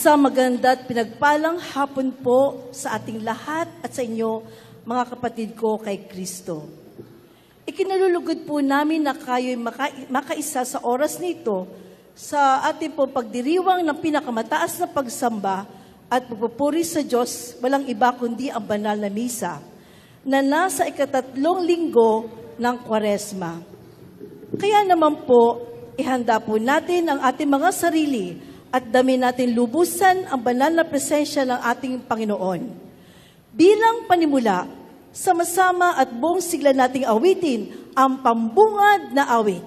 Isang maganda at pinagpalang hapon po sa ating lahat at sa inyo, mga kapatid ko kay Kristo. Ikinalulugod po namin na kayo'y makaisa sa oras nito sa ating po pagdiriwang ng pinakamataas na pagsamba at pagpupuri sa Diyos, walang iba kundi ang banal na misa, na nasa ikatatlong linggo ng Kwaresma. Kaya naman po, ihanda po natin ang ating mga sarili at dami natin lubusan ang banal na presensya ng ating Panginoon. Bilang panimula, sama-sama at buong sigla nating awitin ang pambungad na awit.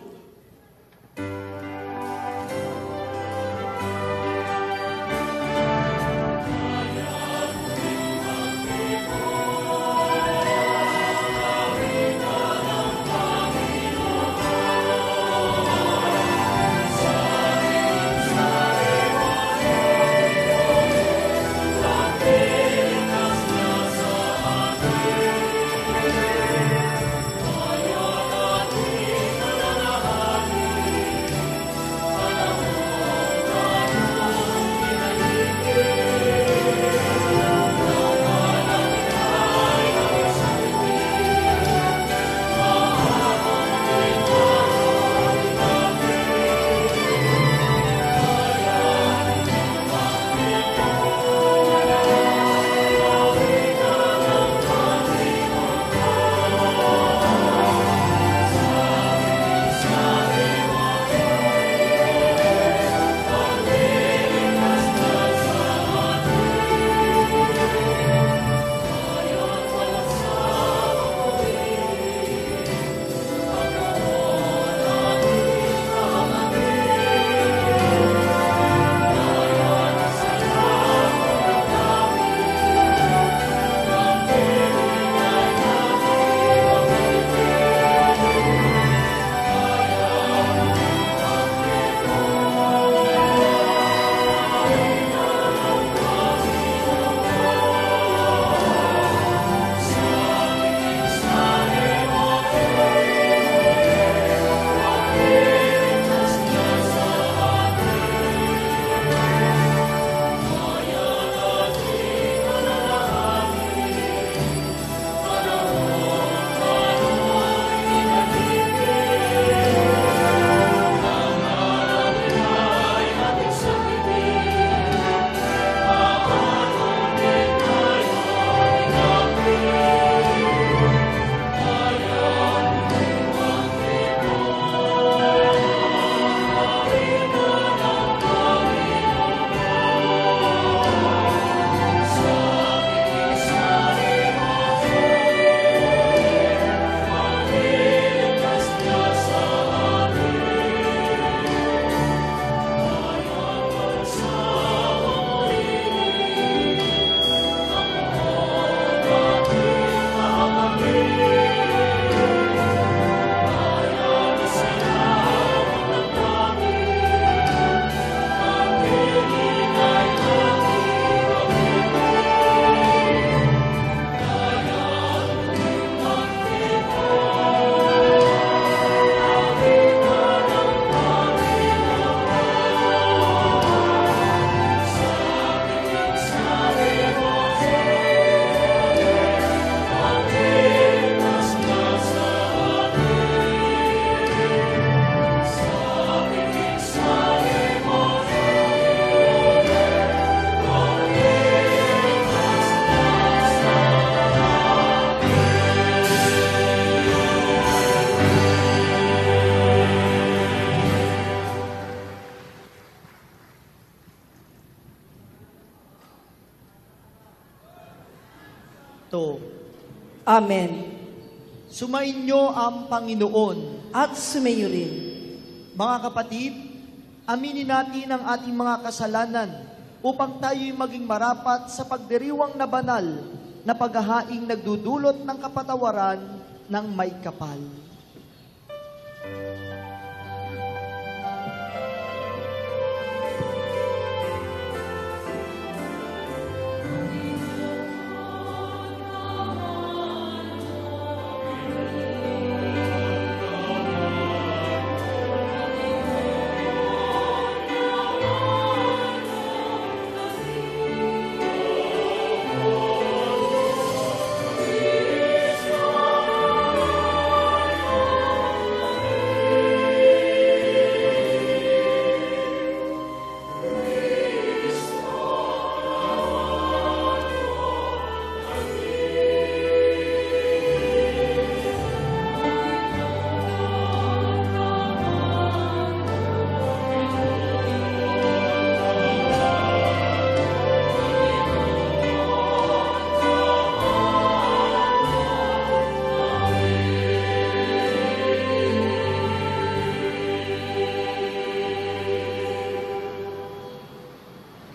Amen. Sumainyo ang Panginoon. At sumayo rin. Mga kapatid, aminin natin ang ating mga kasalanan upang tayo'y maging marapat sa pagdiriwang na banal na paghahaing nagdudulot ng kapatawaran ng may kapal.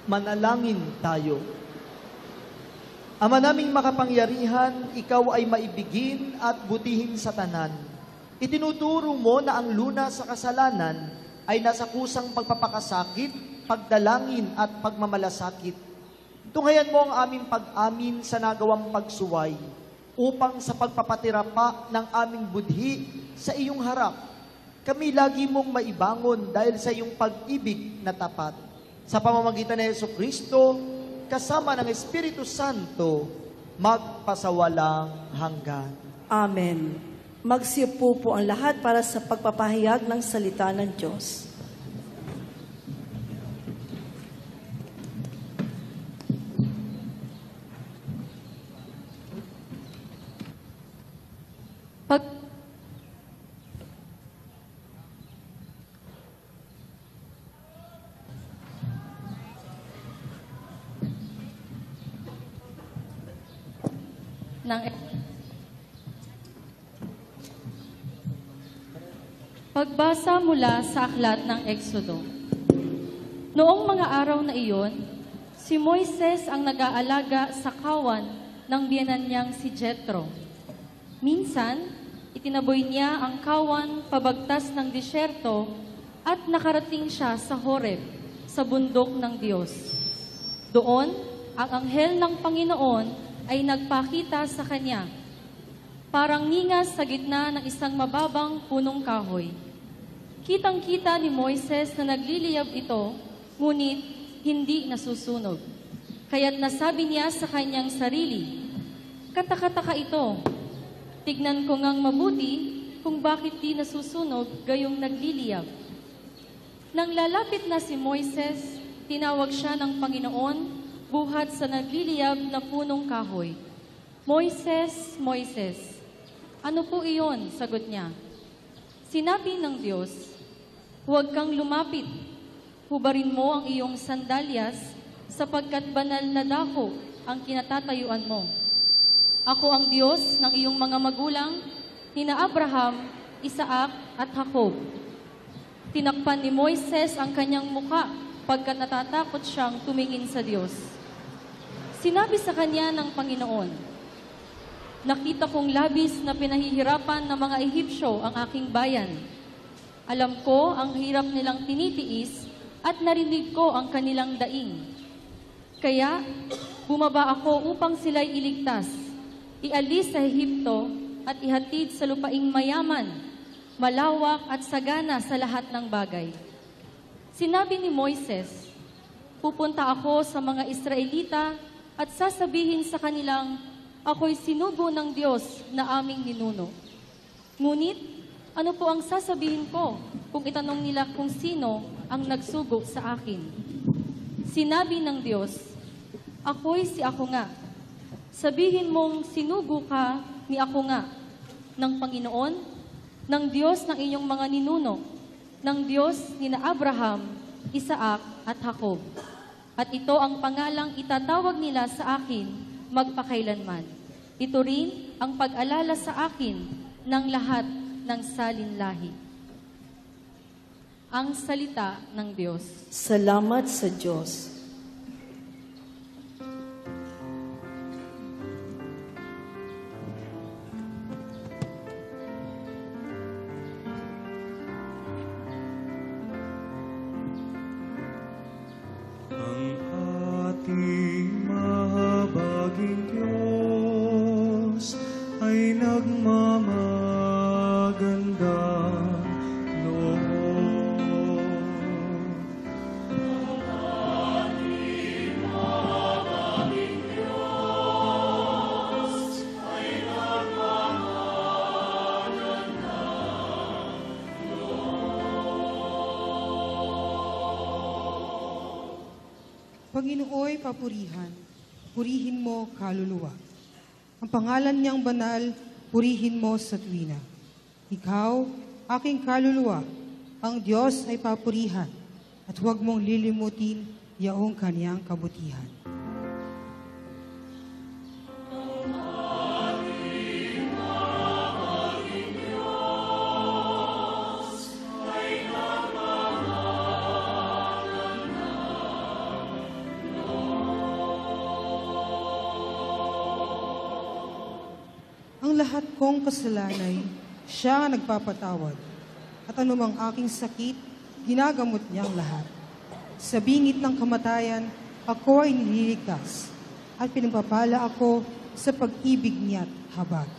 Manalangin tayo. Ama naming makapangyarihan, ikaw ay maibigin at butihin sa tanan. Itinuturo mo na ang luna sa kasalanan ay nasa kusang pagpapakasakit, pagdalangin at pagmamalasakit. Tunghayan mo ang aming pag-amin sa nagawang pagsuway upang sa pagpapatira pa ng aming budhi sa iyong harap, kami lagi mong maibangon dahil sa iyong pag-ibig na tapat. Sa pamamagitan ni Jesucristo, kasama ng Espiritu Santo, magpasawalang hanggan. Amen. Magsiupo po ang lahat para sa pagpapahayag ng salita ng Diyos. Pagbasa mula sa aklat ng Exodo. Noong mga araw na iyon, si Moises ang nag-aalaga sa kawan ng biyenan niyang si Jethro. Minsan, itinaboy niya ang kawan pabagtas ng disyerto at nakarating siya sa Horeb, sa bundok ng Diyos. Doon, ang anghel ng Panginoon ay nagpakita sa kanya, parang ningas sa gitna ng isang mababang punong kahoy. Kitang-kita ni Moises na nagliliyab ito, ngunit hindi nasusunog. Kaya't nasabi niya sa kanyang sarili, "Katakataka ito. Tignan ko ngang mabuti kung bakit di nasusunog gayong nagliliyab." Nang lalapit na si Moises, tinawag siya ng Panginoon buhat sa nagliliyab na punong kahoy. "Moises, Moises." "Ano po iyon?" sagot niya. Sinabi ng Diyos, "Huwag kang lumapit. Hubarin mo ang iyong sandalyas sapagkat banal na dako ang kinatatayuan mo. Ako ang Diyos ng iyong mga magulang, nina Abraham, Isaac at Jacob." Tinakpan ni Moises ang kanyang muka pagkat natatakot siyang tumingin sa Diyos. Sinabi sa kanya ng Panginoon, "Nakita kong labis na pinahihirapan ng mga Ehipsyo ang aking bayan. Alam ko ang hirap nilang tinitiis at narinig ko ang kanilang daing. Kaya bumaba ako upang sila'y iligtas, ialis sa Ehipto at ihatid sa lupaing mayaman, malawak at sagana sa lahat ng bagay." Sinabi ni Moises, "Pupunta ako sa mga Israelita at sasabihin sa kanilang, ako'y sinugo ng Diyos na aming ninuno. Ngunit, ano po ang sasabihin ko kung itanong nila kung sino ang nagsugo sa akin?" Sinabi ng Diyos, "Ako'y si ako nga. Sabihin mong sinugo ka ni ako nga, ng Panginoon, ng Diyos ng inyong mga ninuno, ng Diyos ni na Abraham, Isaac at Jacob. At ito ang pangalang itatawag nila sa akin magpakailanman. Ito rin ang pag-alala sa akin ng lahat ng salinlahi." Ang salita ng Diyos. Salamat sa Diyos. Ang ating mahabaging Diyos ay nagmamagandang loob. Panginooy papurihan, purihin mo kaluluwa. Ang pangalan niyang banal, purihin mo sa tuwina. Ikaw, aking kaluluwa, ang Diyos ay papurihan, at huwag mong lilimutin yaong kaniyang kabutihan. Ang lahat kong kasalanay, siya ang nagpapatawad. At anumang aking sakit, ginagamot niyang lahat. Sa bingit ng kamatayan, ako ay nililigtas. At pinagpapala ako sa pag-ibig niya't habag.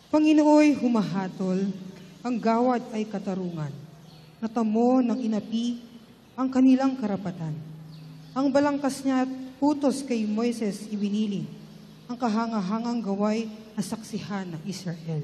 Panginooy humahatol, ang gawad ay katarungan. Natamo ng inapi ang kanilang karapatan. Ang balangkas niya at utos kay Moises ibinili, ang kahangahangang gaway na saksihan ng Israel.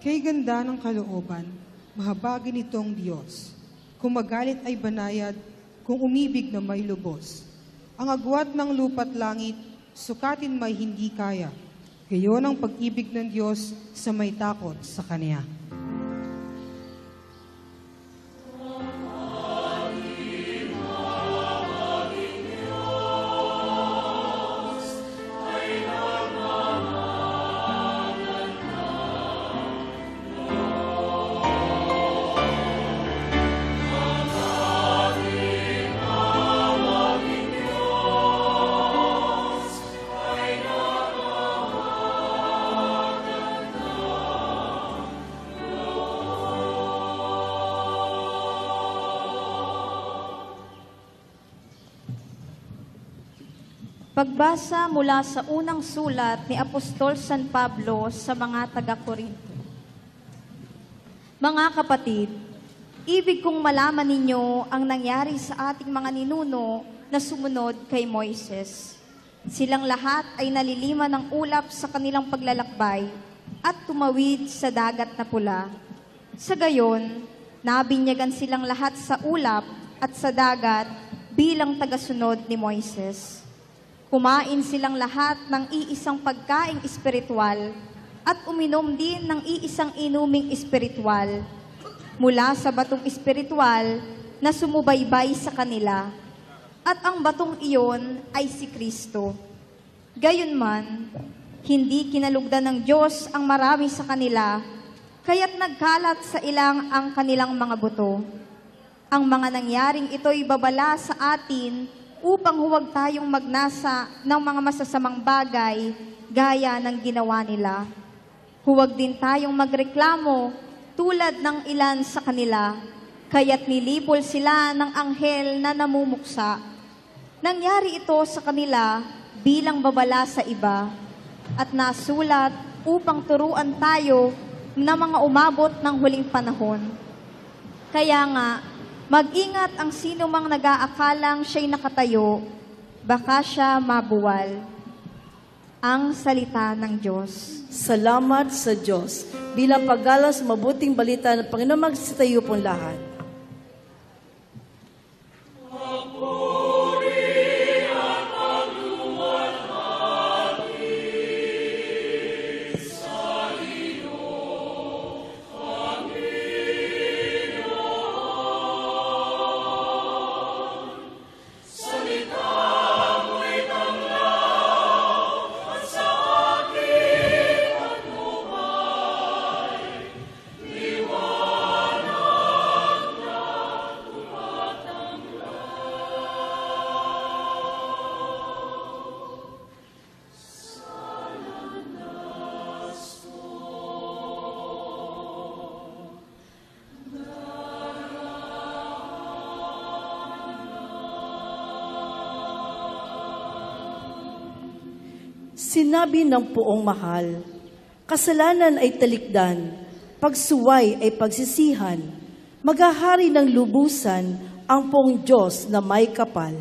Kay ganda ng kalooban, mahabagin nitong Diyos. Kung magalit ay banayad, kung umibig na may lubos. Ang agwat ng lupa't langit, sukatin may hindi kaya. Gayon ang pag-ibig ng Diyos sa may takot sa Kanya. Pagbasa mula sa unang sulat ni Apostol San Pablo sa mga taga-Korinto. Mga kapatid, ibig kong malaman ninyo ang nangyari sa ating mga ninuno na sumunod kay Moises. Silang lahat ay nalilima ng ulap sa kanilang paglalakbay at tumawid sa dagat na pula. Sa gayon, nabinyagan silang lahat sa ulap at sa dagat bilang tagasunod ni Moises. Kumain silang lahat ng iisang pagkaing espiritual at uminom din ng iisang inuming espiritual mula sa batong espiritual na sumubaybay sa kanila. At ang batong iyon ay si Kristo. Gayunman, hindi kinalugdan ng Diyos ang marami sa kanila, kaya't nagkalat sa ilang ang kanilang mga buto. Ang mga nangyaring ito'y babala sa atin upang huwag tayong magnasa ng mga masasamang bagay gaya ng ginawa nila. Huwag din tayong magreklamo tulad ng ilan sa kanila, kaya't nilipol sila ng anghel na namumuksa. Nangyari ito sa kanila bilang babala sa iba at nasulat upang turuan tayo na mga umabot ng huling panahon. Kaya nga, mag-ingat ang sino mang nag-aakalang siya'y nakatayo, baka siya mabuwal. Ang salita ng Diyos. Salamat sa Diyos. Bilang paggalas, mabuting balita ng Panginoon, magsitayo pong lahat. Sinabi ng Poong Mahal, kasalanan ay talikdan, pagsuway ay pagsisihan, maghahari ng lubusan ang Poong Diyos na may kapal.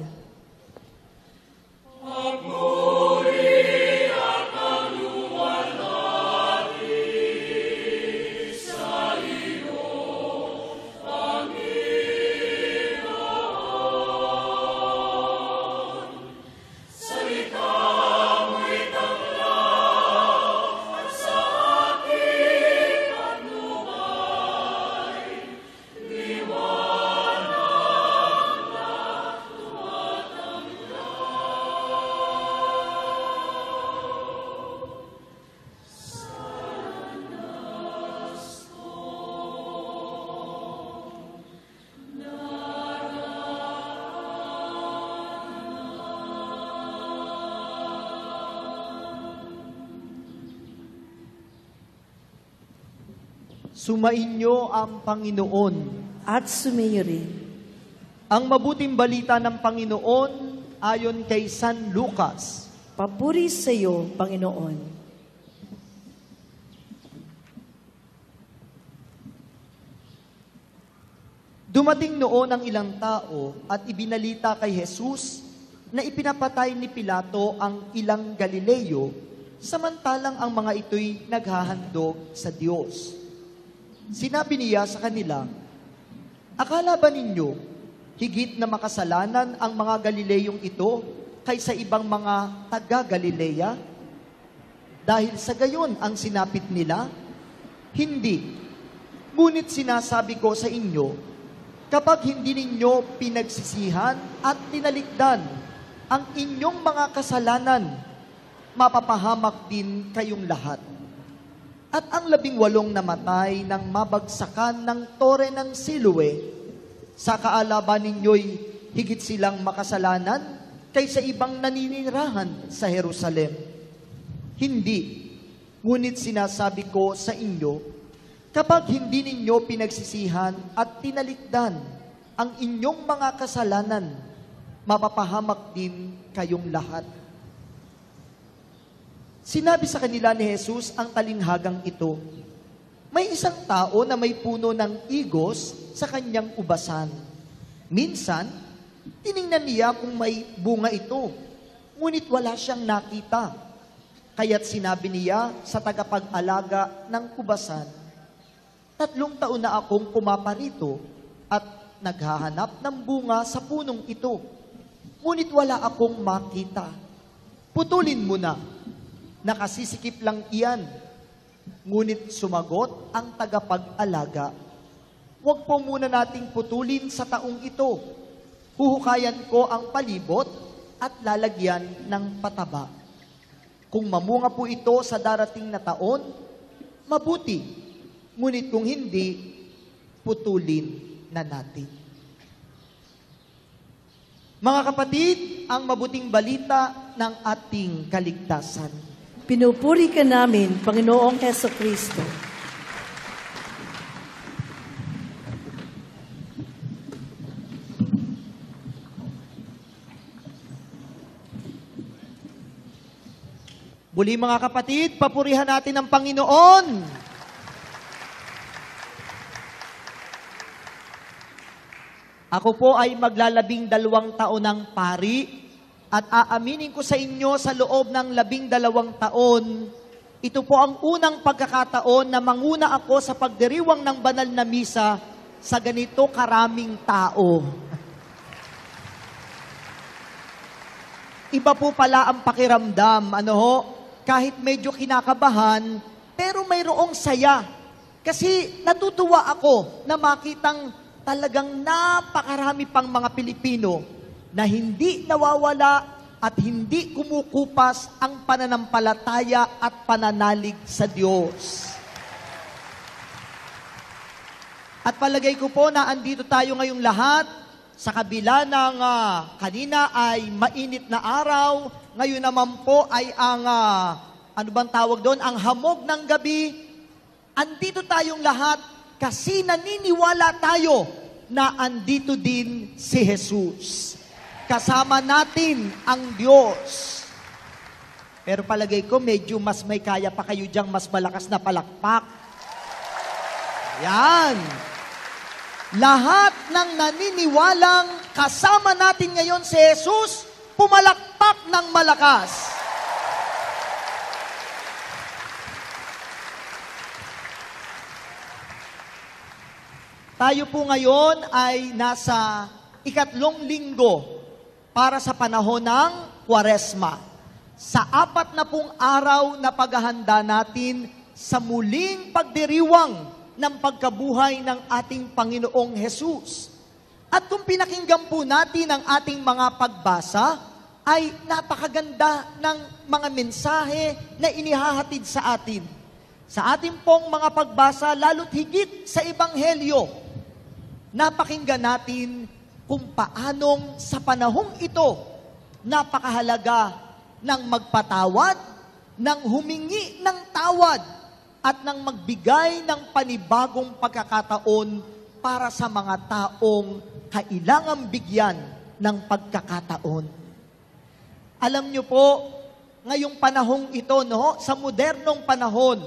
Sumainyo ang Panginoon. At sumayo rin. Ang mabuting balita ng Panginoon ayon kay San Lucas. Papuri sa iyo, Panginoon. Dumating noon ang ilang tao at ibinalita kay Jesus na ipinapatay ni Pilato ang ilang Galileo, samantalang ang mga ito'y naghahandog sa Diyos. Sinabi niya sa kanila, akala ba ninyo, higit na makasalanan ang mga Galileyong ito kaysa ibang mga taga-Galilea? Dahil sa gayon ang sinapit nila? Hindi. Ngunit sinasabi ko sa inyo, kapag hindi ninyo pinagsisihan at tinalikdan ang inyong mga kasalanan, mapapahamak din kayong lahat. At ang 18 namatay nang mabagsakan ng tore ng Siloe, sa kaalaban ninyo'y higit silang makasalanan kaysa ibang naninirahan sa Jerusalem. Hindi, ngunit sinasabi ko sa inyo, kapag hindi ninyo pinagsisihan at tinalikdan ang inyong mga kasalanan, mapapahamak din kayong lahat. Sinabi sa kanila ni Jesus ang talinghagang ito, may isang tao na may puno ng igos sa kanyang ubasan. Minsan, tiningnan niya kung may bunga ito, ngunit wala siyang nakita. Kaya't sinabi niya sa tagapag-alaga ng ubasan, 3 taon na akong pumaparito at naghahanap ng bunga sa punong ito, ngunit wala akong makita. Putulin mo na, nakasisikip lang iyan. Ngunit sumagot ang tagapag-alaga, huwag po muna nating putulin sa taong ito. Huhukayan ko ang palibot at lalagyan ng pataba. Kung mamunga po ito sa darating na taon, mabuti. Ngunit kung hindi, putulin na natin. Mga kapatid, ang mabuting balita ng ating kaligtasan. Pinupuri ka namin, Panginoong Jesucristo. Muli mga kapatid, papurihan natin ang Panginoon. Ako po ay maglalabing 2 taon ng pari at aaminin ko sa inyo sa loob ng 12 taon, ito po ang unang pagkakataon na manguna ako sa pagdiriwang ng banal na misa sa ganito karaming tao. Iba po pala ang pakiramdam, kahit medyo kinakabahan, pero mayroong saya. Kasi natutuwa ako na makitang talagang napakarami pang mga Pilipino na hindi nawawala at hindi kumukupas ang pananampalataya at pananalig sa Diyos. At palagay ko po na andito tayo ngayong lahat sa kabila ng kanina ay mainit na araw, ngayon naman po ay ang, ang hamog ng gabi. Andito tayong lahat kasi naniniwala tayo na andito din si Jesus. Kasama natin ang Diyos. Pero palagay ko, medyo mas may kaya pa kayo diyang mas malakas na palakpak. Yan. Lahat ng naniniwalang kasama natin ngayon si Jesus, pumalakpak ng malakas. Tayo po ngayon ay nasa 3 linggo para sa panahon ng Kwaresma. Sa 40 araw na paghahanda natin sa muling pagdiriwang ng pagkabuhay ng ating Panginoong Hesus. At kung pinakinggan po natin ang ating mga pagbasa, ay napakaganda ng mga mensahe na inihahatid sa atin. Sa ating pong mga pagbasa, lalo't higit sa Ebanghelyo, napakinggan natin kung paanong sa panahong ito, napakahalaga ng magpatawad, ng humingi ng tawad, at nang magbigay ng panibagong pagkakataon para sa mga taong kailangang bigyan ng pagkakataon. Alam niyo po, ngayong panahong ito, no, sa modernong panahon,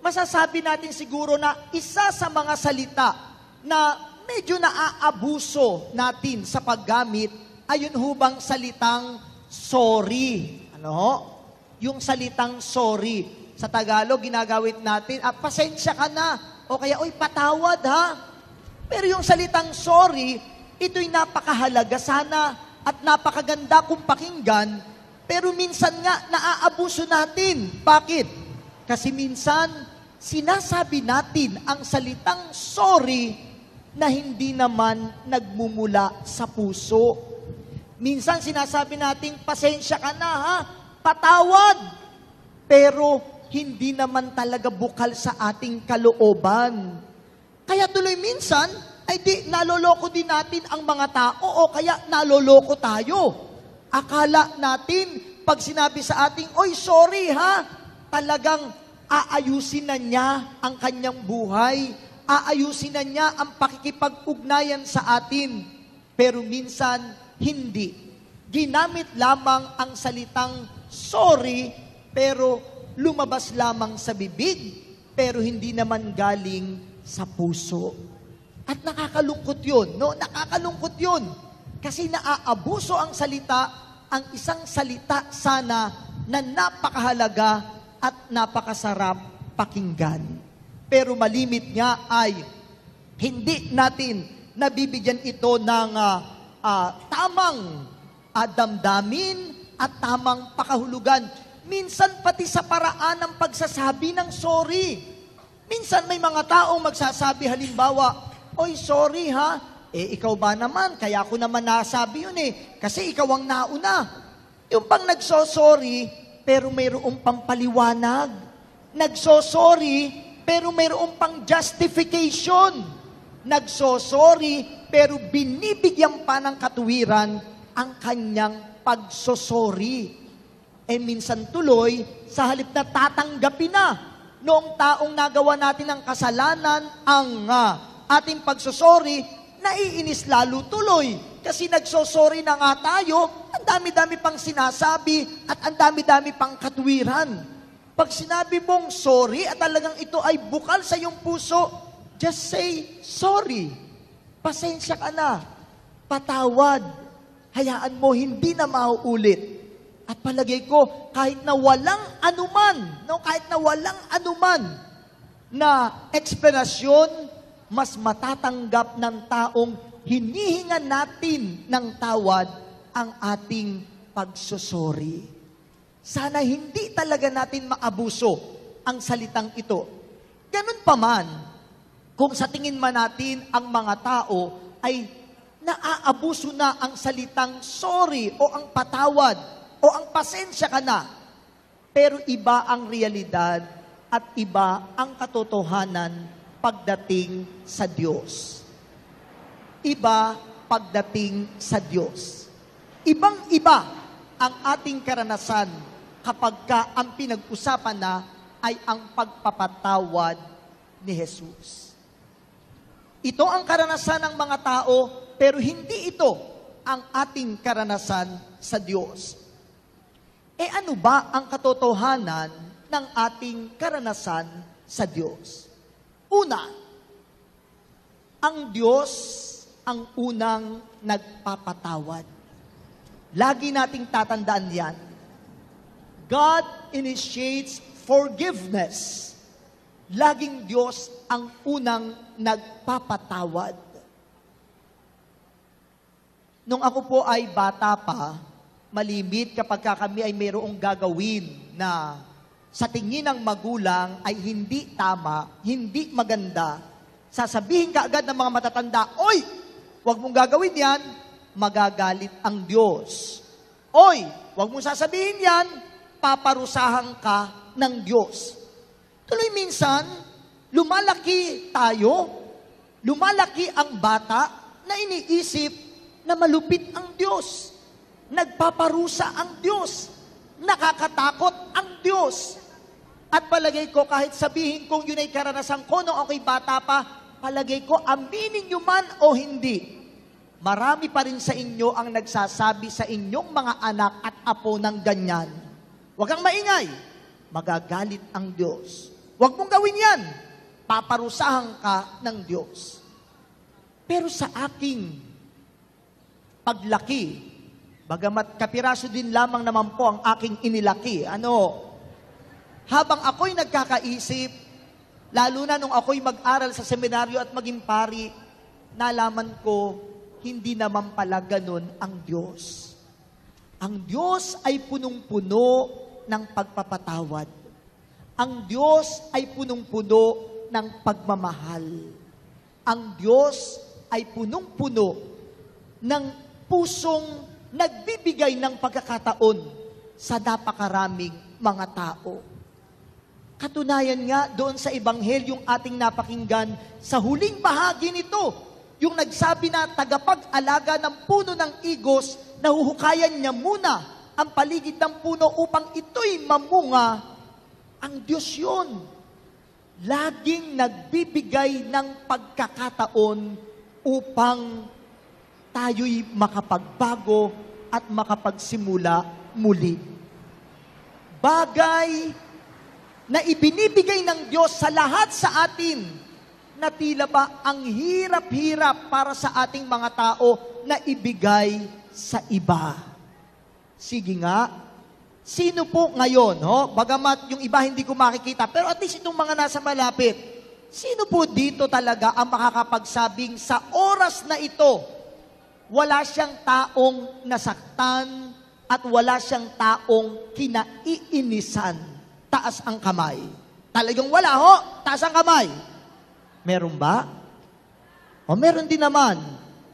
masasabi natin siguro na isa sa mga salita na medyo naaabuso natin sa paggamit ay yun hubang salitang sorry. Ano? Yung salitang sorry. Sa Tagalog, ginagawit natin, pasensya ka na. O kaya, oy, patawad ha. Pero yung salitang sorry, ito'y napakahalaga sana at napakaganda kung pakinggan, pero minsan nga naaabuso natin. Bakit? Kasi minsan, sinasabi natin ang salitang sorry na hindi naman nagmumula sa puso. Minsan sinasabi natin, pasensya ka na ha, patawad. Pero hindi naman talaga bukal sa ating kalooban. Kaya tuloy minsan, ay di naloloko din natin ang mga tao o kaya naloloko tayo. Akala natin, pag sinabi sa ating, oy, sorry ha, talagang aayusin na niya ang kanyang buhay, aayusin na niya ang pakikipag-ugnayan sa atin. Pero minsan, hindi. Ginamit lamang ang salitang sorry, pero lumabas lamang sa bibig, pero hindi naman galing sa puso. At nakakalungkot yun, no? Nakakalungkot yun. Kasi naaabuso ang salita, ang isang salita sana na napakahalaga at napakasarap pakinggan. Pero malimit niya ay hindi natin nabibigyan ito ng tamang damdamin at tamang pakahulugan. Minsan pati sa paraan ng pagsasabi ng sorry. Minsan may mga taong magsasabi halimbawa, oy, sorry ha, ikaw ba naman, kaya ako naman nasabi yun kasi ikaw ang nauna. Yung pang nagsosorry, pero mayroong pang paliwanag. Nagsosorry, pero mayroong pang justification. Nagsosorry, pero binibigyan pa ng katuwiran ang kanyang pagsosorry. Minsan tuloy, sa halip na tatanggapin na noong taong nagawa natin ng kasalanan ang ating pagsusori, naiinis lalo tuloy. Kasi nagsusori na nga tayo, ang dami-dami pang sinasabi at ang dami-dami pang katwiran. Pag sinabi mong sorry at talagang ito ay bukal sa iyong puso, just say sorry. Pasensya ka na. Patawad. Hayaan mo, hindi na mauulit. At palagay ko, kahit na walang anuman, kahit na walang anuman na eksplanasyon, mas matatanggap ng taong hinihingan natin ng tawad ang ating pagsusori. Sana hindi talaga natin maabuso ang salitang ito. Ganun pa man, kung sa tingin man natin ang mga tao ay naaabuso na ang salitang sorry o ang patawad, o ang pasensya ka na, pero iba ang realidad at iba ang katotohanan pagdating sa Diyos. Iba pagdating sa Diyos. Ibang-iba ang ating karanasan kapag ang pinag-usapan na ay ang pagpapatawad ni Jesus. Ito ang karanasan ng mga tao, pero hindi ito ang ating karanasan sa Diyos. Ano ba ang katotohanan ng ating karanasan sa Diyos? Una, ang Diyos ang unang nagpapatawad. Lagi nating tatandaan yan. God initiates forgiveness. Laging Diyos ang unang nagpapatawad. Nung ako po ay bata pa, malimit kapag kami ay mayroong gagawin na sa tingin ng magulang ay hindi tama, hindi maganda, sasabihin ka agad ng mga matatanda, oy, huwag mong gagawin yan, magagalit ang Diyos. Oy, huwag mong sasabihin yan, paparusahan ka ng Diyos. Tuloy minsan, lumalaki tayo, lumalaki ang bata na iniisip na malupit ang Diyos. Nagpaparusa ang Diyos. Nakakatakot ang Diyos. At palagay ko, kahit sabihin kong yun ay karanasan ko nung ako'y bata pa, palagay ko, aminin nyo man o hindi, marami pa rin sa inyo ang nagsasabi sa inyong mga anak at apo ng ganyan. Huwag kang maingay, magagalit ang Diyos. Huwag mong gawin yan, paparusahan ka ng Diyos. Pero sa aking paglaki, bagamat kapiraso din lamang naman po ang aking inilaki, habang ako'y nagkakaisip, lalo na nung ako'y mag-aral sa seminaryo at maging pari, nalaman ko, hindi naman pala ganun ang Diyos. Ang Diyos ay punong-puno ng pagpapatawad. Ang Diyos ay punong-puno ng pagmamahal. Ang Diyos ay punong-puno ng pusong nagbibigay ng pagkakataon sa napakaraming mga tao. Katunayan nga doon sa Ebanghelyong ating napakinggan, sa huling bahagi nito, yung nagsabi na tagapag-alaga ng puno ng igos, nahuhukayan niya muna ang paligid ng puno upang ito'y mamunga. Ang Diyos yun. Laging nagbibigay ng pagkakataon upang tayo'y makapagbago at makapagsimula muli. Bagay na ibinibigay ng Diyos sa lahat sa atin, na tila ba ang hirap-hirap para sa ating mga tao na ibigay sa iba. Sige nga, sino po ngayon, bagamat yung iba hindi ko makikita, pero at least itong mga nasa malapit, sino po dito talaga ang makakapagsabing sa oras na ito, wala siyang taong nasaktan at wala siyang taong kinaiinisan? Taas ang kamay. Talagang wala, taas ang kamay. Meron ba? O meron din naman.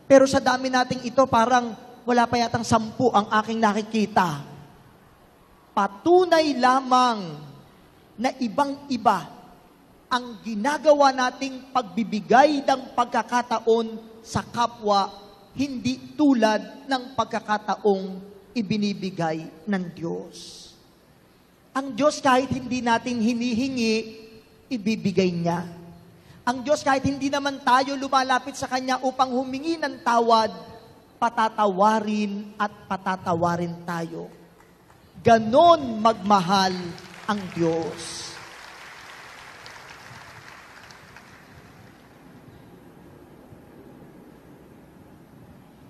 Pero sa dami nating ito, parang wala pa yatang 10 ang aking nakikita. Patunay lamang na ibang-iba ang ginagawa nating pagbibigay ng pagkakataon sa kapwa, hindi tulad ng pagkakataong ibinibigay ng Diyos. Ang Diyos kahit hindi natin hinihingi, ibibigay niya. Ang Diyos kahit hindi naman tayo lumalapit sa Kanya upang humingi ng tawad, patatawarin at patatawarin tayo. Ganon magmahal ang Diyos.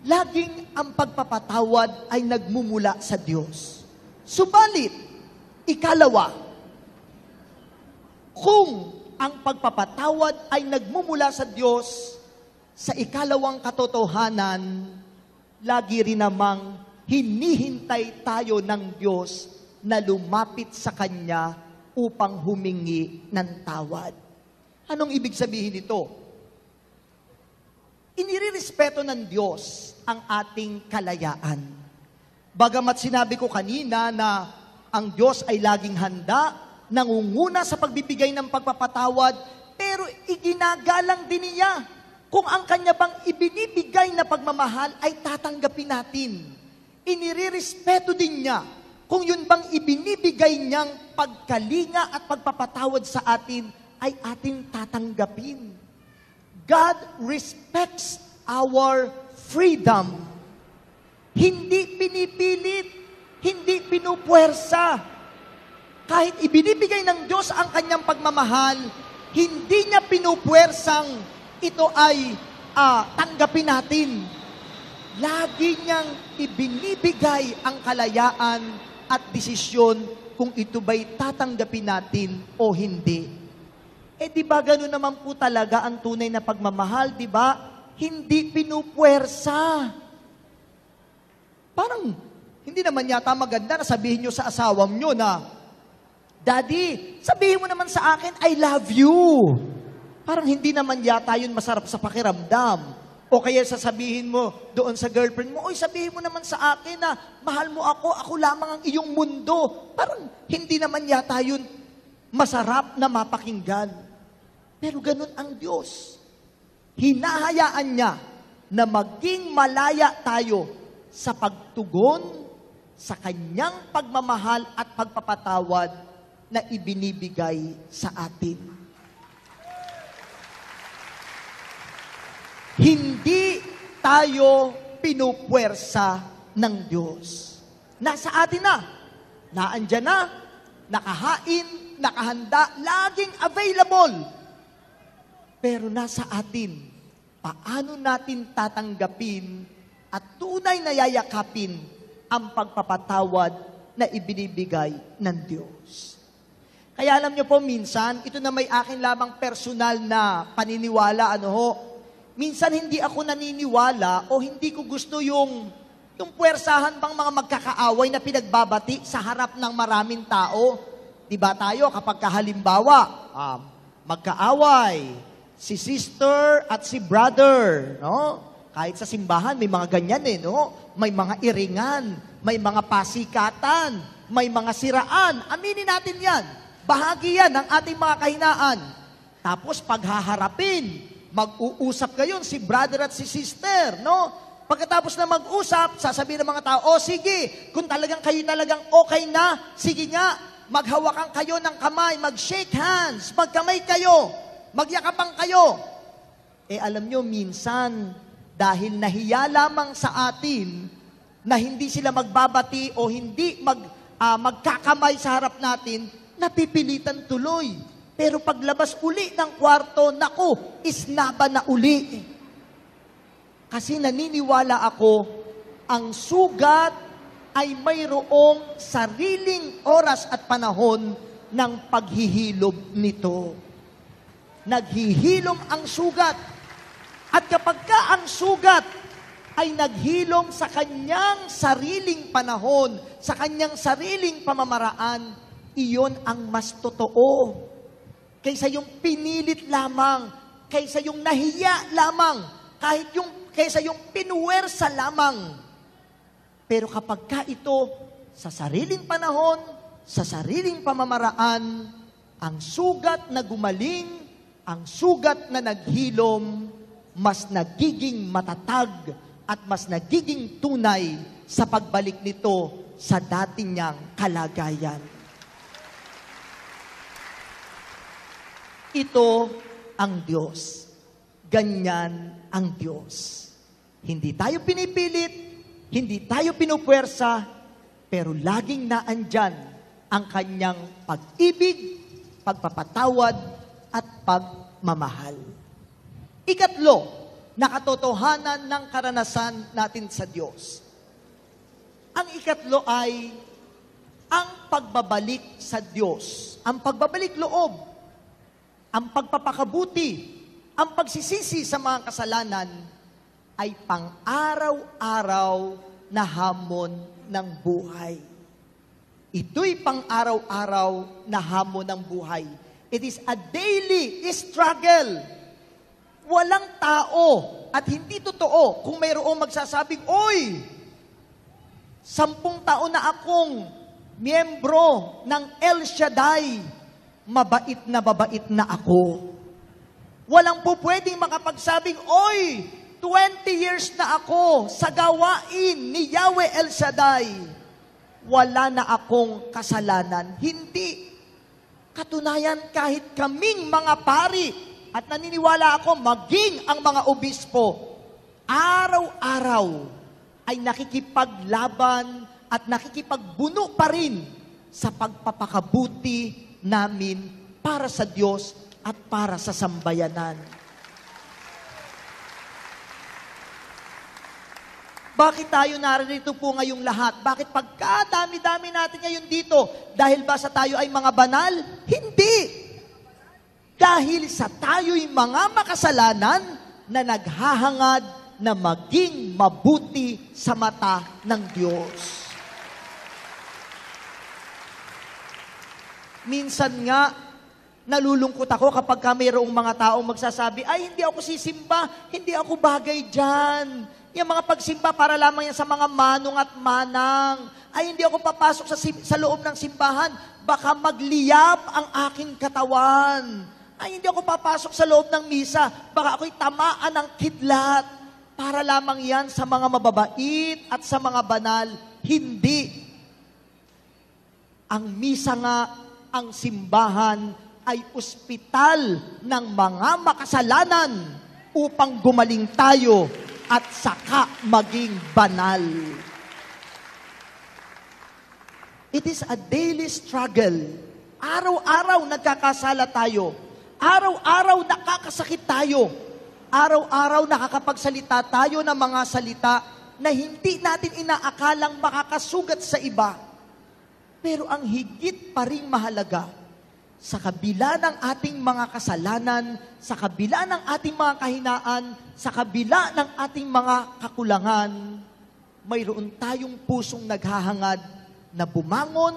Laging ang pagpapatawad ay nagmumula sa Diyos. Subalit, ikalawa, kung ang pagpapatawad ay nagmumula sa Diyos, sa ikalawang katotohanan, lagi rin namang hinihintay tayo ng Diyos na lumapit sa Kanya upang humingi ng tawad. Anong ibig sabihin nito? Inirerespeto ng Diyos ang ating kalayaan. Bagamat sinabi ko kanina na ang Diyos ay laging handa, nangunguna sa pagbibigay ng pagpapatawad, pero iginagalang din niya kung ang kanya bang ibinibigay na pagmamahal ay tatanggapin natin. Inirerespeto din niya kung yun bang ibinibigay niyang pagkalinga at pagpapatawad sa atin ay ating tatanggapin. God respects our freedom. Hindi pinipilit, hindi pinupuwersa. Kahit ibinibigay ng Diyos ang kanyang pagmamahal, hindi niya pinupuwersang ito ay tanggapin natin. Lagi niyang ibinibigay ang kalayaan at desisyon kung ito ba'y tatanggapin natin o hindi. Di ba gano'n naman po talaga ang tunay na pagmamahal, di ba? Hindi pinupuwersa. Parang, hindi naman yata maganda na sabihin nyo sa asawa nyo na, Daddy, sabihin mo naman sa akin, I love you. Parang hindi naman yata yun masarap sa pakiramdam. O kaya sasabihin mo doon sa girlfriend mo, oy, sabihin mo naman sa akin na mahal mo ako lamang ang iyong mundo. Parang hindi naman yata yun masarap na mapakinggan. Pero ganun ang Diyos. Hinahayaan niya na maging malaya tayo sa pagtugon sa kanyang pagmamahal at pagpapatawad na ibinibigay sa atin. Hindi tayo pinupuwersa ng Diyos. Nasa atin na. Naandyan na. Nakahain, nakahanda, laging available. Pero nasa atin, paano natin tatanggapin at tunay na yayakapin ang pagpapatawad na ibinibigay ng Diyos. Kaya alam niyo po, minsan, ito na may akin lamang personal na paniniwala, minsan hindi ako naniniwala o hindi ko gusto yung puwersahan bang mga magkakaaway na pinagbabati sa harap ng maraming tao. Diba tayo, kapag halimbawa, magkaaway, si sister at si brother, no? Kahit sa simbahan, may mga ganyan no? May mga iringan, may mga pasikatan, may mga siraan. Aminin natin yan. Bahagi yan ng ating mga kahinaan. Tapos paghaharapin, mag-uusap kayo si brother at si sister, no? Pagkatapos na mag-usap, sasabihin ng mga tao, sige, kung talagang kayo talagang okay na, sige nga, maghawakan kayo ng kamay, mag-shake hands, magkamay kayo, magyakapan kayo. Alam nyo, minsan, dahil nahiya lamang sa atin, na hindi sila magbabati o hindi magkakamay sa harap natin, napipilitan tuloy. Pero paglabas uli ng kwarto, naku, isnaba na uli. Kasi naniniwala ako, ang sugat ay mayroong sariling oras at panahon ng paghihilom nito. Naghihilom ang sugat. At kapag ka ang sugat ay naghilom sa kanyang sariling panahon, sa kanyang sariling pamamaraan, iyon ang mas totoo. Kaysa yung pinilit lamang, kaysa yung nahiya lamang, kaysa yung pinuwersa lamang. Pero kapag ka ito, sa sariling panahon, sa sariling pamamaraan, ang sugat na gumaling, ang sugat na naghilom, mas nagiging matatag at mas nagiging tunay sa pagbalik nito sa dati niyang kalagayan. Ito ang Diyos. Ganyan ang Diyos. Hindi tayo pinipilit, hindi tayo pinupuwersa, pero laging naandyan ang kanyang pag-ibig, pagpapatawad, at pagmamahal. Ikatlo, na katotohanan ng karanasan natin sa Diyos. Ang ikatlo ay ang pagbabalik sa Diyos, ang pagbabalik loob, ang pagpapakabuti, ang pagsisisi sa mga kasalanan ay pang-araw-araw na hamon ng buhay. Ito'y pang-araw-araw na hamon ng buhay. It is a daily struggle. Walang tao at hindi totoo kung mayroong magsasabing, oy, 10 taon na akong miyembro ng El Shaddai, mabait na ako. Walang po pwedeng makapagsabing, oy, 20 years na ako sa gawain ni Yahweh El Shaddai. Wala na akong kasalanan. Hindi. Katunayan, kahit kaming mga pari, at naniniwala ako, maging ang mga obispo, araw-araw ay nakikipaglaban at nakikipagbuno pa rin sa pagpapakabuti namin para sa Diyos at para sa sambayanan. Bakit tayo narito po ngayong lahat? Bakit pagkadami-dami natin ngayon dito? Dahil ba sa tayo ay mga banal? Hindi! Dahil sa tayo'y mga makasalanan na naghahangad na maging mabuti sa mata ng Diyos. Minsan nga, nalulungkot ako kapag mayroong mga taong magsasabi, ay, hindi ako sisimba, hindi ako bagay dyan. Yung mga pagsimba para lamang yan sa mga manong at manang. Ay, hindi ako papasok sa loob ng simbahan, baka magliyab ang aking katawan. Ay, hindi ako papasok sa loob ng misa, baka ako'y tamaan ng kidlat. Para lamang yan sa mga mababait at sa mga banal. Hindi. Ang misa nga ang simbahan ay ospital ng mga makasalanan upang gumaling tayo at saka maging banal. It is a daily struggle. Araw-araw nagkakasala tayo. Araw-araw nakakasakit tayo. Araw-araw nakakapagsalita tayo ng mga salita na hindi natin inaakalang makakasugat sa iba. Pero ang higit pa ring mahalaga, sa kabila ng ating mga kasalanan, sa kabila ng ating mga kahinaan, sa kabila ng ating mga kakulangan, mayroon tayong pusong naghahangad na bumangon,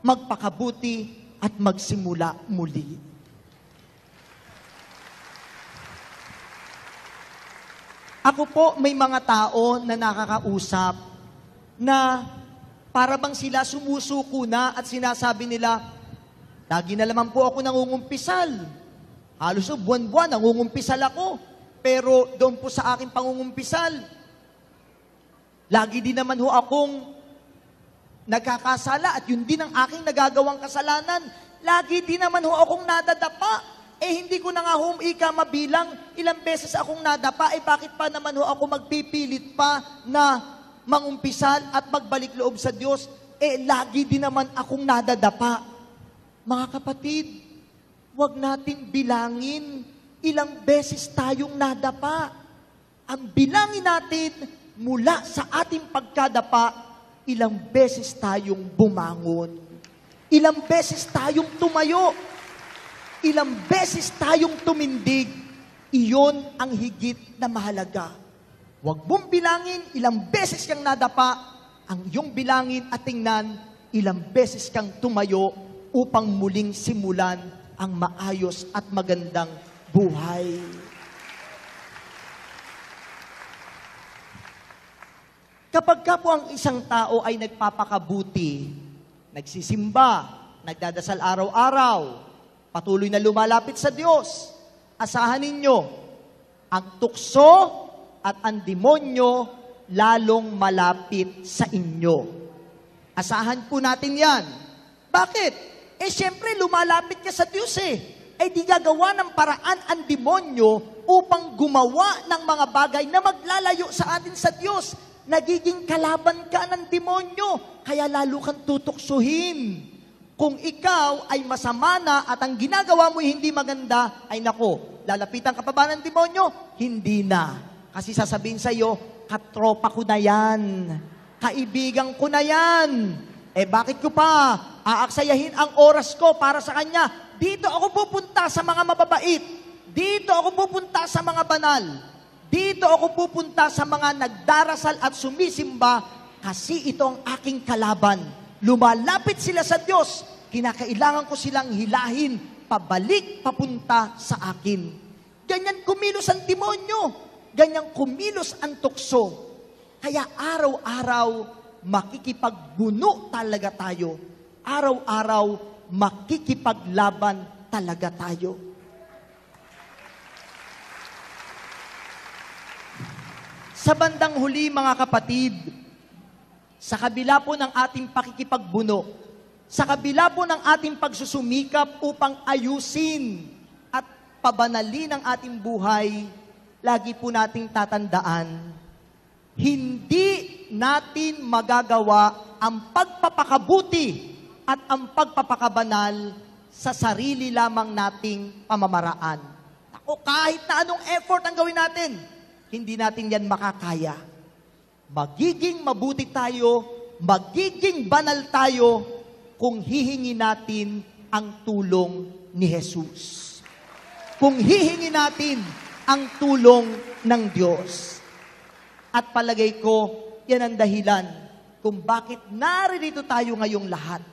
magpakabuti, at magsimula muli. Ako po, may mga tao na nakakausap na para bang sila sumusuko na at sinasabi nila, lagi na naman po ako nangungumpisal. Halos buwan-buwan, nangungumpisal ako. Pero doon po sa aking pangungumpisal, lagi din naman ho akong nagkakasala at yun din ang aking nagagawang kasalanan. Lagi din naman ho akong nadadapa. Hindi ko na nga ho mabilang ilang beses akong nadapa. Bakit pa naman ho ako magpipilit pa na mangumpisal at magbalik loob sa Diyos? Lagi din naman akong nadadapa. Mga kapatid, huwag natin bilangin ilang beses tayong nadapa. Ang bilangin natin mula sa ating pagkadapa, ilang beses tayong bumangon. Ilang beses tayong tumayo. Ilang beses tayong tumindig. Iyon ang higit na mahalaga. Huwag mong bilangin ilang beses kang nadapa. Ang iyong bilangin at tingnan ilang beses kang tumayo upang muling simulan ang maayos at magandang buhay. Kapag ka po ang isang tao ay nagpapakabuti, nagsisimba, nagdadasal araw-araw, patuloy na lumalapit sa Diyos, asahan ninyo, ang tukso at ang demonyo lalong malapit sa inyo. Asahan po natin yan. Bakit? Siyempre, lumalapit ka sa Diyos di gagawa ng paraan ang demonyo upang gumawa ng mga bagay na maglalayo sa atin sa Diyos. Nagiging kalaban ka ng demonyo, kaya lalo kang tutuksuhin. Kung ikaw ay masama na at ang ginagawa mo hindi maganda, ay nako, lalapitan ka pa ba ng demonyo? Hindi na. Kasi sasabihin sa iyo, katropa ko na yan. Kaibigan ko na yan. Bakit ko pa aaksayahin ang oras ko para sa kanya? Dito ako pupunta sa mga mababait. Dito ako pupunta sa mga banal. Dito ako pupunta sa mga nagdarasal at sumisimba kasi ito ang aking kalaban. Lumalapit sila sa Diyos. Kinakailangan ko silang hilahin pabalik, papunta sa akin. Ganyan kumilos ang demonyo. Ganyan kumilos ang tukso. Kaya araw-araw, makikipagbuno talaga tayo. Araw-araw, makikipaglaban talaga tayo. Sa bandang huli, mga kapatid, sa kabila po ng ating pakikipagbuno, sa kabila po ng ating pagsusumikap upang ayusin at pabanalin ang ating buhay, lagi po nating tatandaan, hindi natin magagawa ang pagpapakabuti at ang pagpapakabanal sa sarili lamang nating pamamaraan. Kahit na anong effort ang gawin natin, hindi natin yan makakaya. Magiging mabuti tayo, magiging banal tayo kung hihingi natin ang tulong ni Jesus. Kung hihingi natin ang tulong ng Diyos. At palagay ko, yan ang dahilan kung bakit naririto tayo ngayong lahat.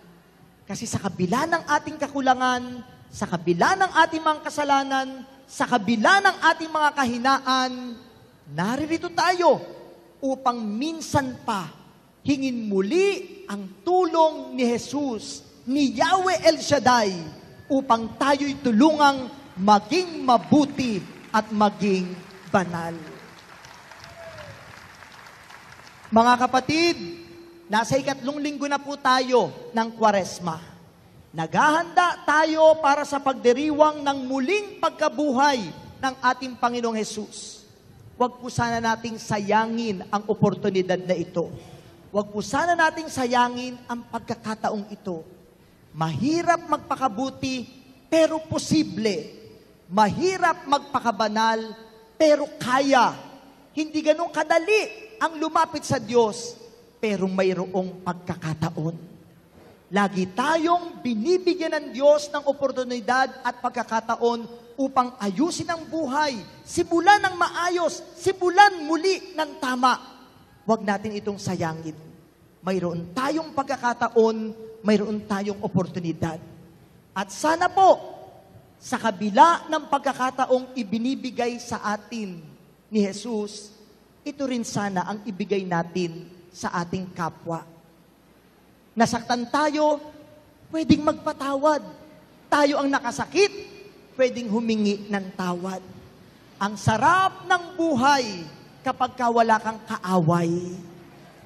Kasi sa kabila ng ating kakulangan, sa kabila ng ating mga kasalanan, sa kabila ng ating mga kahinaan, naririto tayo upang minsan pa hingin muli ang tulong ni Jesus, ni Yahweh El Shaddai, upang tayo'y tulungang maging mabuti at maging banal. Mga kapatid, nasa 3 linggo na po tayo ng Kwaresma. Naghahanda tayo para sa pagdiriwang ng muling pagkabuhay ng ating Panginoong Hesus. Huwag po sana nating sayangin ang oportunidad na ito. Huwag po sana nating sayangin ang pagkakataong ito. Mahirap magpakabuti, pero posible. Mahirap magpakabanal, pero kaya. Hindi ganun kadali ang lumapit sa Diyos, pero mayroong pagkakataon. Lagi tayong binibigyan ng Diyos ng oportunidad at pagkakataon upang ayusin ang buhay, simulan ng maayos, simulan muli ng tama. Huwag natin itong sayangin. Mayroon tayong pagkakataon, mayroon tayong oportunidad. At sana po, sa kabila ng pagkakataong ibinibigay sa atin ni Jesus, ito rin sana ang ibigay natin sa ating kapwa. Nasaktan tayo, pwedeng magpatawad. Tayo ang nakasakit, pwedeng humingi ng tawad. Ang sarap ng buhay kapag wala kang kaaway.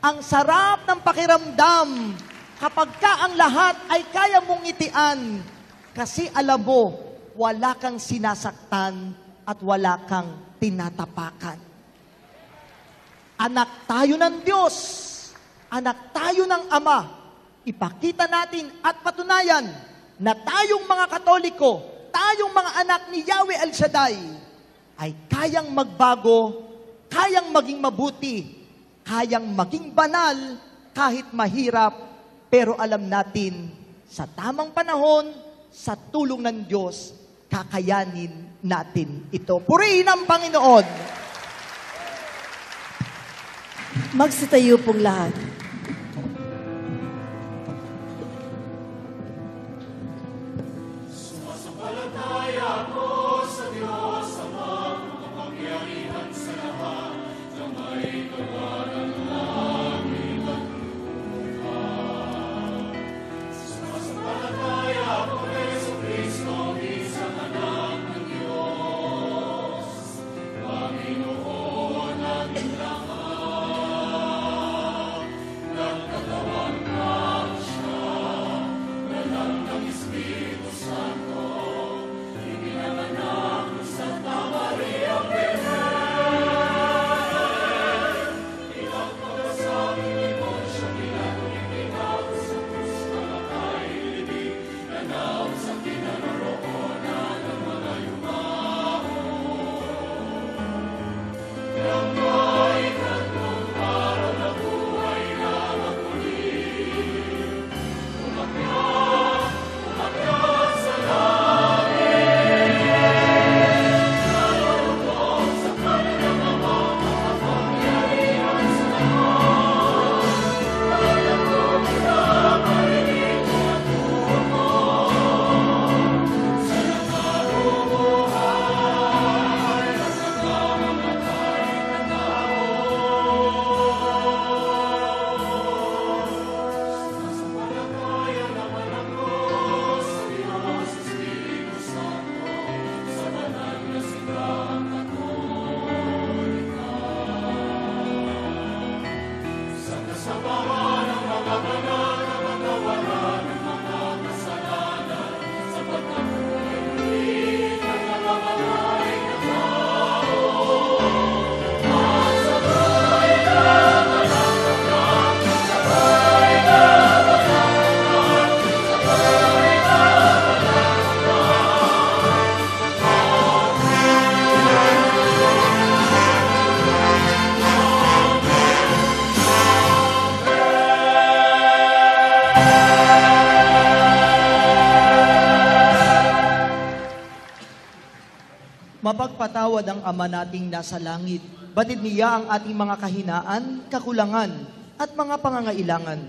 Ang sarap ng pakiramdam kapag ang lahat ay kaya mong ngitian. Kasi alam mo, wala kang sinasaktan at wala kang tinatapakan. Anak tayo ng Diyos. Anak tayo ng Ama. Ipakita natin at patunayan na tayong mga Katoliko, tayong mga anak ni Yahweh El Shaddai, ay kayang magbago, kayang maging mabuti, kayang maging banal, kahit mahirap, pero alam natin, sa tamang panahon, sa tulong ng Diyos, kakayanin natin ito. Purihin ang Panginoon! Magsitayo pong lahat. Mapagpatawad ang Ama nating nasa langit. Batid niya ang ating mga kahinaan, kakulangan, at mga pangangailangan.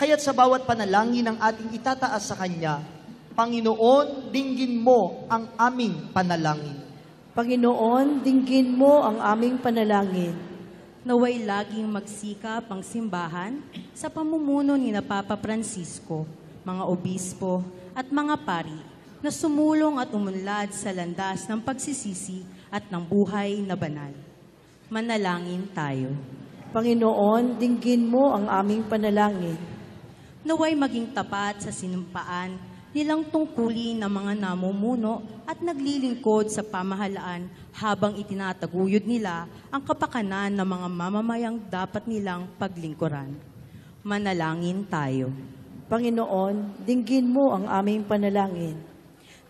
Kaya't sa bawat panalangin ng ating itataas sa Kanya, Panginoon, dinggin mo ang aming panalangin. Panginoon, dinggin mo ang aming panalangin. Naway laging magsikap ang simbahan sa pamumuno ni na Papa Francisco, mga obispo at mga pari na sumulong at umunlad sa landas ng pagsisisi at ng buhay na banal. Manalangin tayo. Panginoon, dinggin mo ang aming panalangin. Naway maging tapat sa sinumpaan nilang tungkulin ng mga namumuno at naglilingkod sa pamahalaan habang itinataguyod nila ang kapakanan ng mga mamamayang dapat nilang paglingkuran. Manalangin tayo. Panginoon, dinggin mo ang aming panalangin.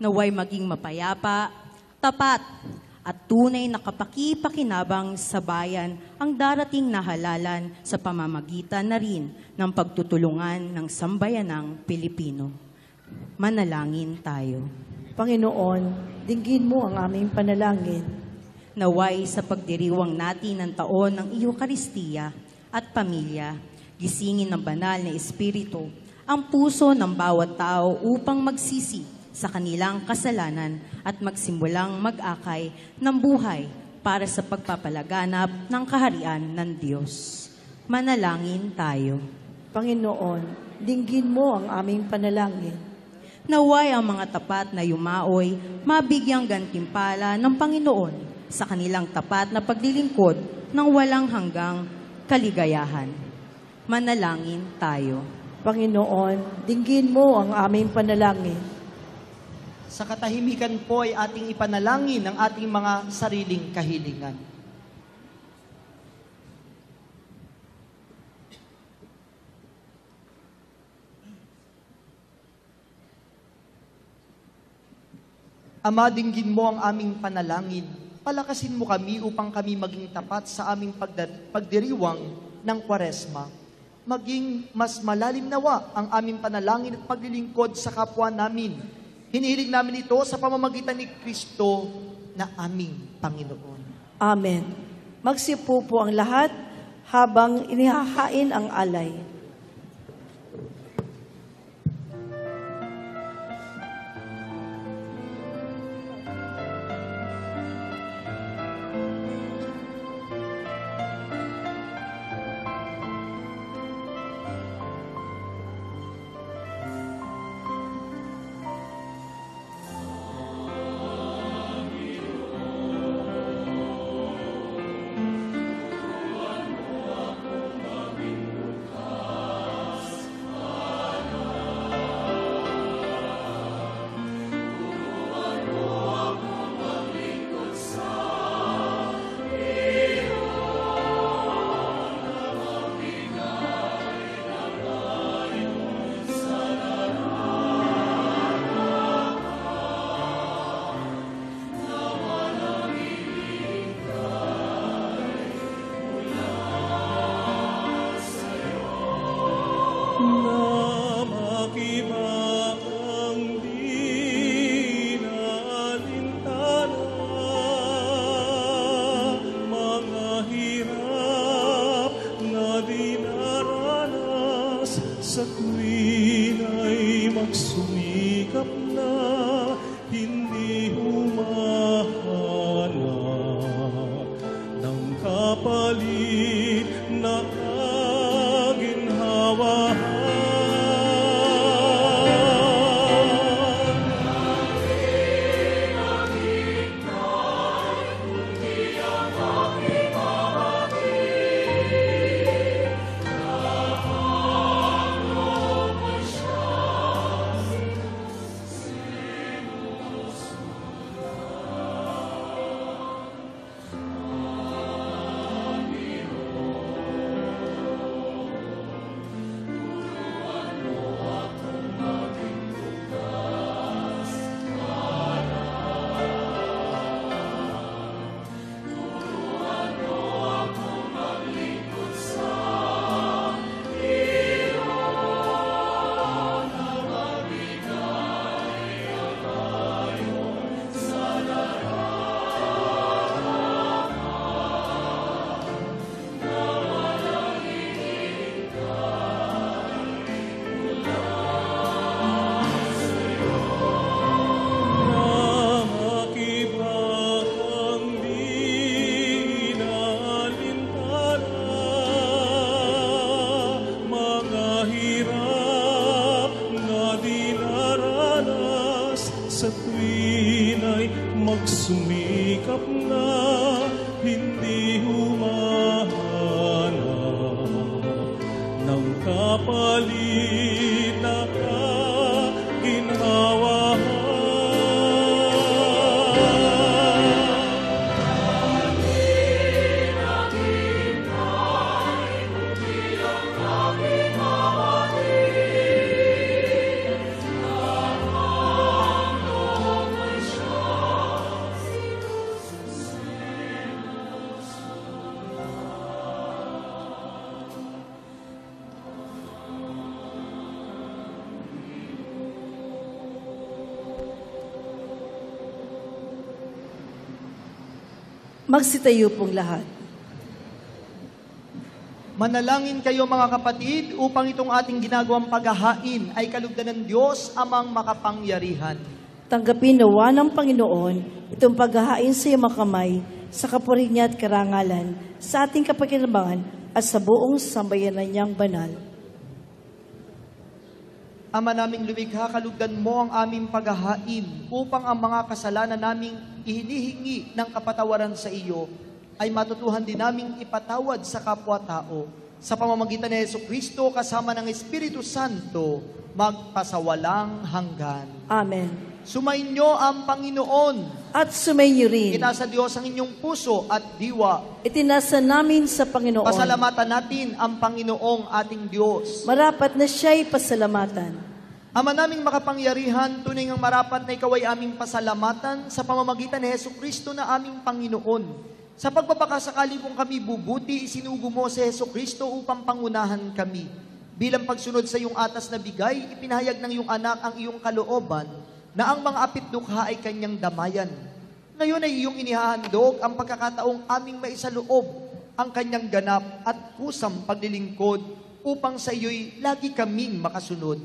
Naway maging mapayapa, tapat, at tunay na kapaki-pakinabang sa bayan ang darating na halalan sa pamamagitan na rin ng pagtutulungan ng sambayanang Pilipino. Manalangin tayo. Panginoon, dinggin mo ang aming panalangin. Naway sa pagdiriwang natin ng taon ng Eucharistia at pamilya, gisingin ng banal na Espiritu ang puso ng bawat tao upang magsisi sa kanilang kasalanan at magsimulang mag-akay ng buhay para sa pagpapalaganap ng kaharian ng Diyos. Manalangin tayo. Panginoon, dinggin mo ang aming panalangin. Naway ang mga tapat na yumaoy, mabigyang gantimpala ng Panginoon sa kanilang tapat na paglilingkod ng walang hanggang kaligayahan. Manalangin tayo. Panginoon, dinggin mo ang aming panalangin. Sa katahimikan po ay ating ipanalangin ang ating mga sariling kahilingan. Ama, dinggin mo ang aming panalangin. Palakasin mo kami upang kami maging tapat sa aming pagdiriwang ng Kwaresma. Maging mas malalim nawa ang aming panalangin at paglilingkod sa kapwa namin. Hinihiling namin ito sa pamamagitan ni Kristo na aming Panginoon. Amen. Magsipo po ang lahat habang inihahain ang alay. na makibakang di nalintana, mga hirap na dinaranas, sa tuwin ay magsumikap na hindi humahanap ng kapalit na kaginhawahan. Sa tuwin ay magsumikap na hindi humahanap ng kapalit na kaginhawahan. Magsitayo pong lahat. Manalangin kayo mga kapatid upang itong ating ginagawang paghahain ay kalugdan ng Diyos amang makapangyarihan. Tanggapin nawa ng Panginoon itong paghahain sa iyong mga kamay sa kapuri niya at karangalan sa ating kapakinabangan at sa buong sambayanan niyang banal. Ama naming lumikha, kalugdan mo ang aming paghahain upang ang mga kasalanan naming ihinihingi ng kapatawaran sa iyo ay matutuhan din naming ipatawad sa kapwa-tao. Sa pamamagitan ni Jesucristo kasama ng Espiritu Santo, magpasawalang hanggan. Amen. Sumainyo ang Panginoon. At sumainyo rin. Itasa Diyos ang inyong puso at diwa. Itinasa namin sa Panginoon. Pasalamatan natin ang Panginoong ating Diyos. Marapat na siya'y pasalamatan. Ama naming makapangyarihan, tunay ngang marapat na ikaw ay aming pasalamatan sa pamamagitan ni Jesucristo na aming Panginoon. Sa pagpapakasakali kung kami bubuti, isinugo mo si Jesucristo upang pangunahan kami. Bilang pagsunod sa iyong atas na bigay, ipinahayag ng iyong anak ang iyong kalooban na ang mga apitdukha ay kanyang damayan. Ngayon ay iyong inihahandog ang pagkakataong aming maisaloob ang kanyang ganap at kusang paglilingkod upang sa iyo'y lagi kaming makasunod.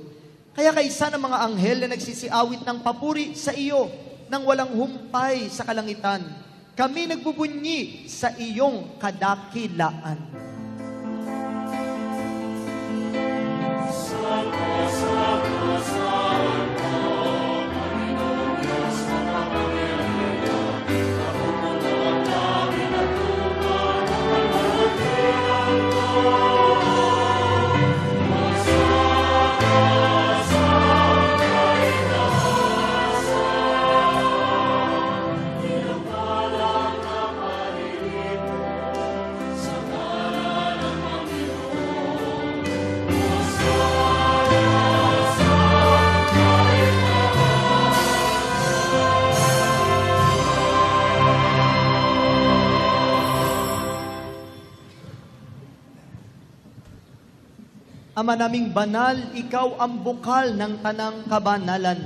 Kaya kaisa ng mga anghel na nagsisiawit ng papuri sa iyo nang walang humpay sa kalangitan, kami nagbubunyi sa iyong kadakilaan. Ama naming banal, ikaw ang bukal ng tanang kabanalan.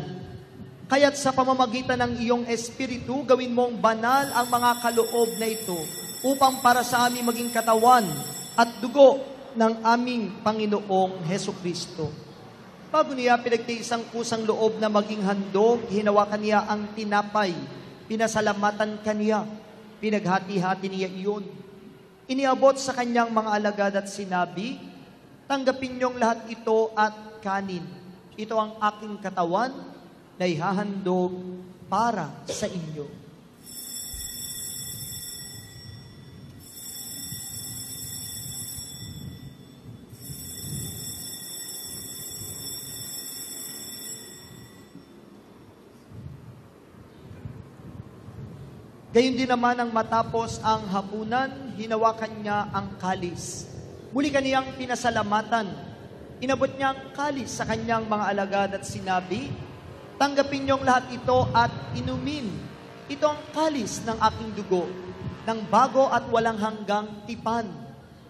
Kaya't sa pamamagitan ng iyong Espiritu, gawin mong banal ang mga kaloob na ito upang para sa amin maging katawan at dugo ng aming Panginoong Hesukristo. Bago niya pinagtiisang kusang loob na maging handog, hinawakan niya ang tinapay, pinasalamatan kaniya, pinaghati-hati niya iyon. Iniabot sa kanyang mga alagad at sinabi, tanggapin niyong lahat ito at kanin. Ito ang aking katawan na ihahandog para sa inyo. Gayon din naman ang matapos ang hapunan, hinawakan niya ang kalis. Muli kaniyang pinasalamatan. Inabot niya ang kalis sa kanyang mga alagad at sinabi, tanggapin niyong lahat ito at inumin. Ito ang kalis ng aking dugo, ng bago at walang hanggang tipan.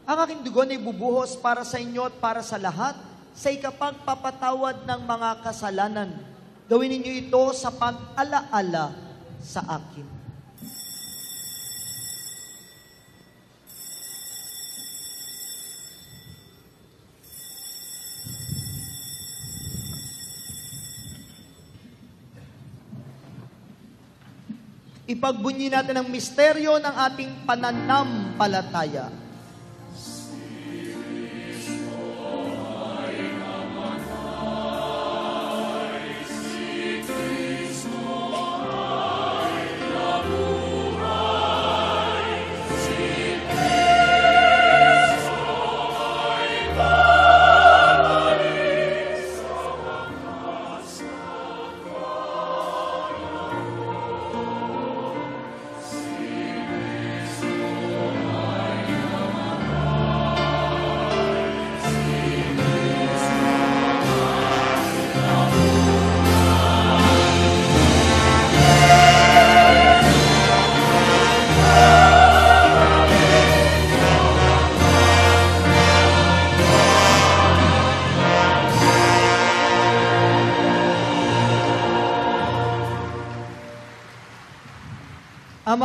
Ang aking dugo ay bubuhos para sa inyo at para sa lahat sa ikapagpapatawad ng mga kasalanan. Gawin ninyo ito sa pag-alaala sa akin. Ipagbunyi natin ang misteryo ng ating pananampalataya.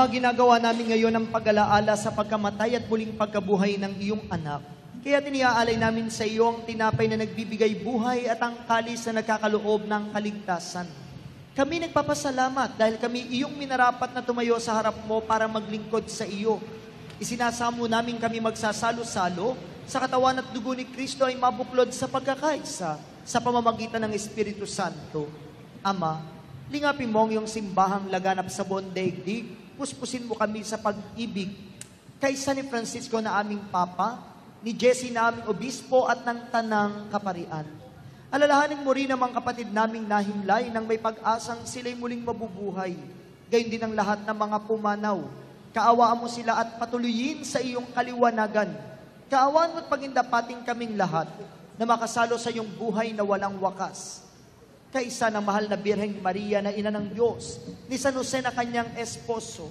ginagawa namin ngayon ang pag-alaala sa pagkamatay at muling pagkabuhay ng iyong anak. Kaya tiniaalay namin sa iyo ang tinapay na nagbibigay buhay at ang kalis na nagkakaloob ng kaligtasan. Kami nagpapasalamat dahil kami iyong minarapat na tumayo sa harap mo para maglingkod sa iyo. Isinasamo namin kami magsasalo-salo sa katawan at dugo ni Kristo ay mabuklod sa pagkakaisa sa pamamagitan ng Espiritu Santo. Ama, lingapin mo ang iyong simbahang laganap sa buong daigdig. Puspusin mo kami sa pag-ibig kay San Francisco na aming Papa, ni Jesse na aming Obispo at ng Tanang Kaparian. Alalahanin mo rin ang kapatid naming nahimlay nang may pag-asang sila'y muling mabubuhay. Gayon din ang lahat ng mga pumanaw. Kaawaan mo sila at patuloyin sa iyong kaliwanagan. Kaawaan mo at pagindapating kaming lahat na makasalo sa iyong buhay na walang wakas. Kaisa ng mahal na Birheng Maria na ina ng Diyos, ni San Jose na kanyang esposo,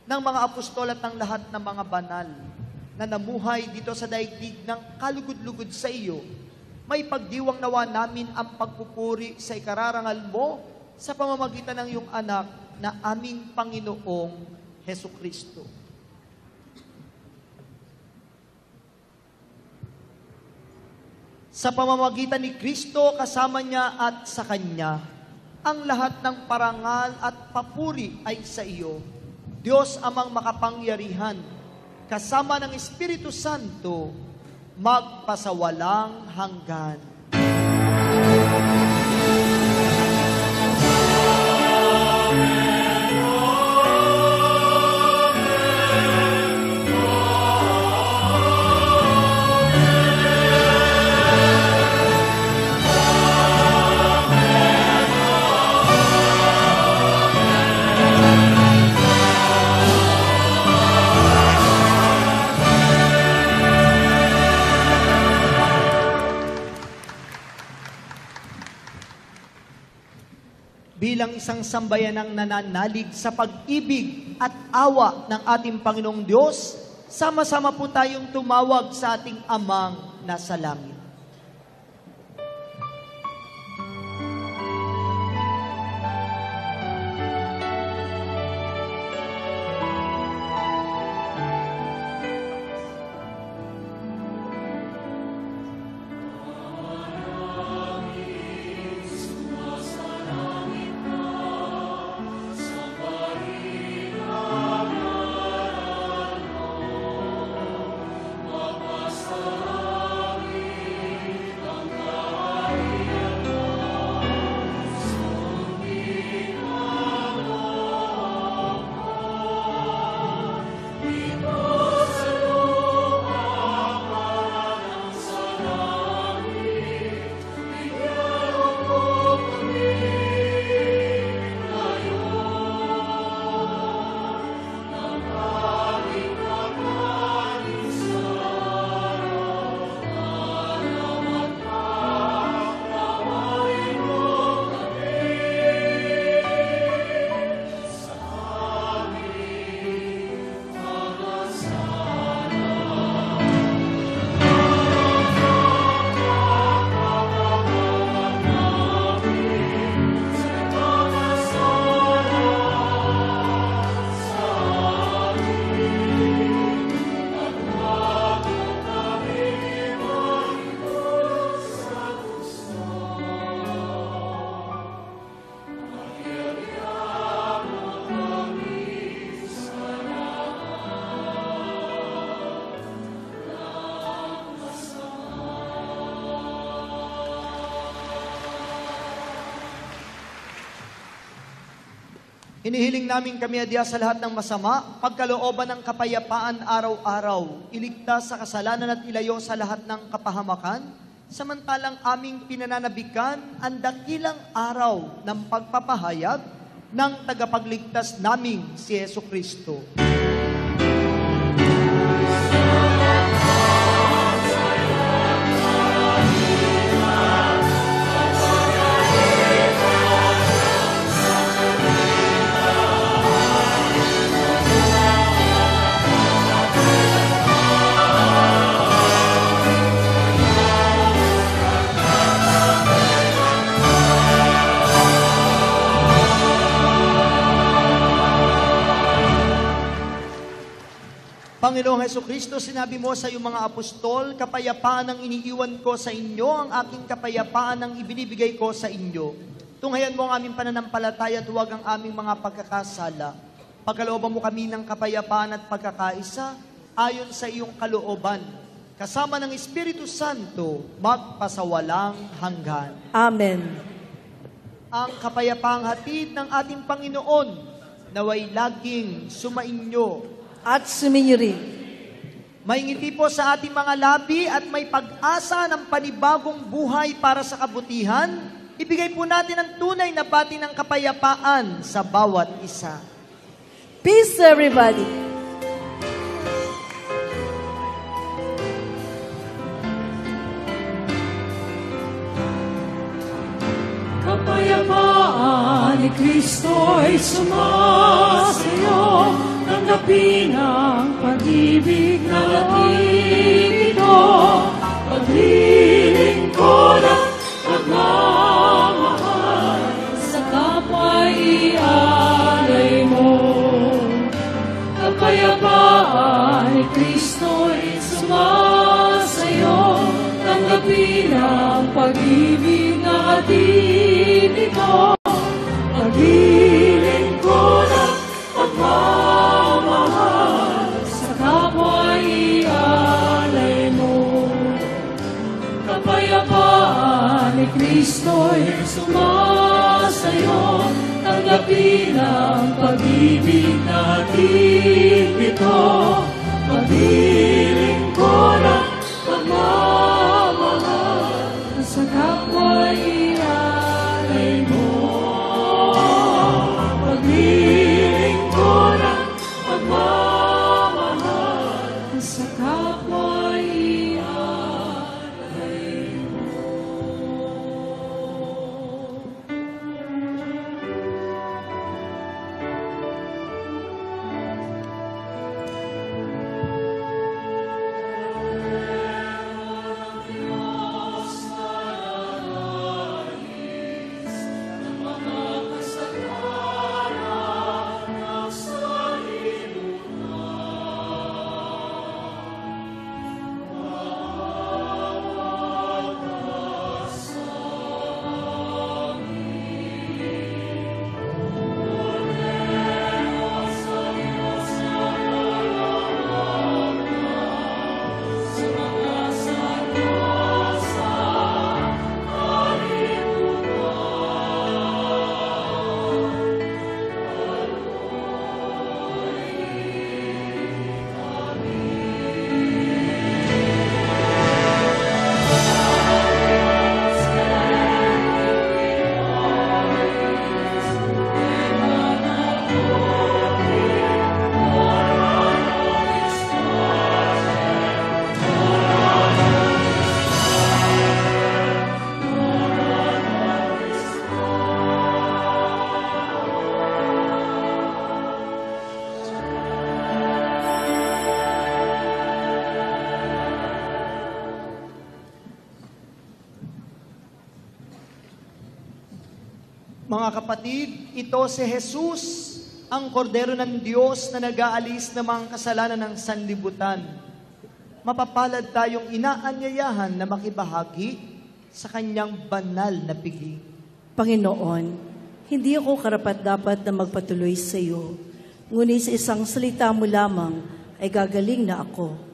ng mga apostol at ng lahat ng mga banal, na namuhay dito sa daigdig ng kalugod-lugod sa iyo, may pagdiwang nawa namin ang pagpupuri sa ikararangal mo sa pamamagitan ng iyong anak na aming Panginoong Hesukristo. Sa pamamagitan ni Kristo, kasama niya at sa Kanya, ang lahat ng parangal at papuri ay sa iyo, Diyos amang makapangyarihan, kasama ng Espiritu Santo, magpasawalang hanggan. Bilang isang sambayanang nananalig sa pag-ibig at awa ng ating Panginoong Diyos, sama-sama po tayong tumawag sa ating Amang nasa langit. Inihiling namin kami adya sa lahat ng masama, pagkalooban ng kapayapaan araw-araw, iligtas sa kasalanan at ilayo sa lahat ng kapahamakan, samantalang aming pinananabikan ang dakilang araw ng pagpapahayag ng tagapagligtas naming si Jesucristo. Panginoong Hesukristo, sinabi mo sa iyong mga apostol, kapayapaan ang iniiwan ko sa inyo, ang aking kapayapaan ang ibinibigay ko sa inyo. Tunghayan mo ang aming pananampalataya at huwag ang aming mga pagkakasala. Pagkalooban mo kami ng kapayapaan at pagkakaisa, ayon sa iyong kalooban. Kasama ng Espiritu Santo, magpasawalang hanggan. Amen. Ang kapayapaang hatid ng ating Panginoon, naway laging sumainyo. At suminyo rin. Maingiti po sa ating mga labi at may pag-asa ng panibagong buhay para sa kabutihan. Ibigay po natin ang tunay na bati ng kapayapaan sa bawat isa. Peace, everybody. Kapayapaan ni Kristo'y sumasayo, tanggapin ang pag-ibig na hatid ito. Paglilingkod at pagmamahal sa kapwa'y ialay mo. Kapayapaan ni Kristo'y sumasayo, tanggapin ang pag-ibig na hatid ito. Paglilingkod at pagmamahal sa kapwa'y ialay mo. Kapayapaan ni Kristo'y sumasayo, tanggapin ang pag-ibig na hatid ito. Paglilingkod at pagmamahal sa kapwa'y ialay mo. Paglilingkod at pagmamahal sa kapwa'y ialay mo. Mga kapatid, ito si Jesus, ang kordero ng Diyos na nag-aalis ng mga kasalanan ng sanlibutan. Mapapalad tayong inaanyayahan na makibahagi sa kanyang banal na piging. Panginoon, hindi ako karapat-dapat na magpatuloy sa iyo, ngunit sa isang salita mo lamang ay gagaling na ako.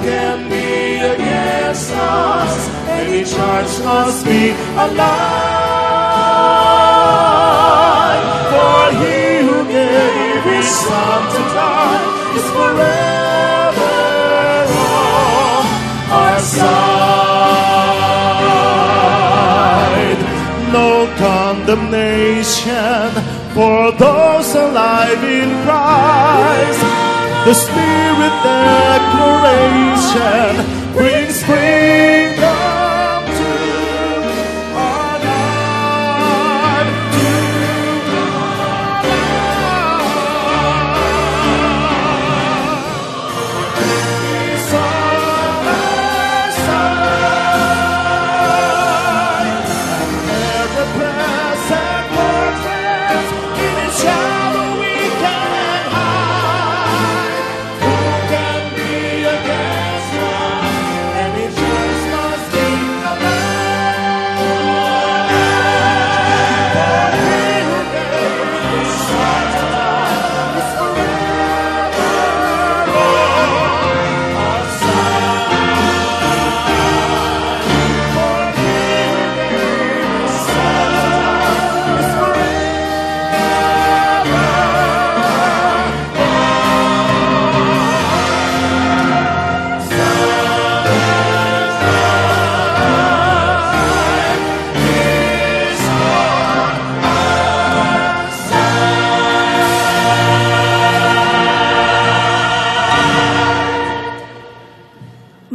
can be against us? Any charge must be a lie. For he who gave his son to die is forever on our side. No condemnation for those alive in Christ. The Spirit declaration brings freedom to our life. He's on our side. Ever present fortress, in His shadow we can hide. Who can be against us? Any chance must be alive. For He who gave His Son to die is forever on our side. For He who gave His Son to die is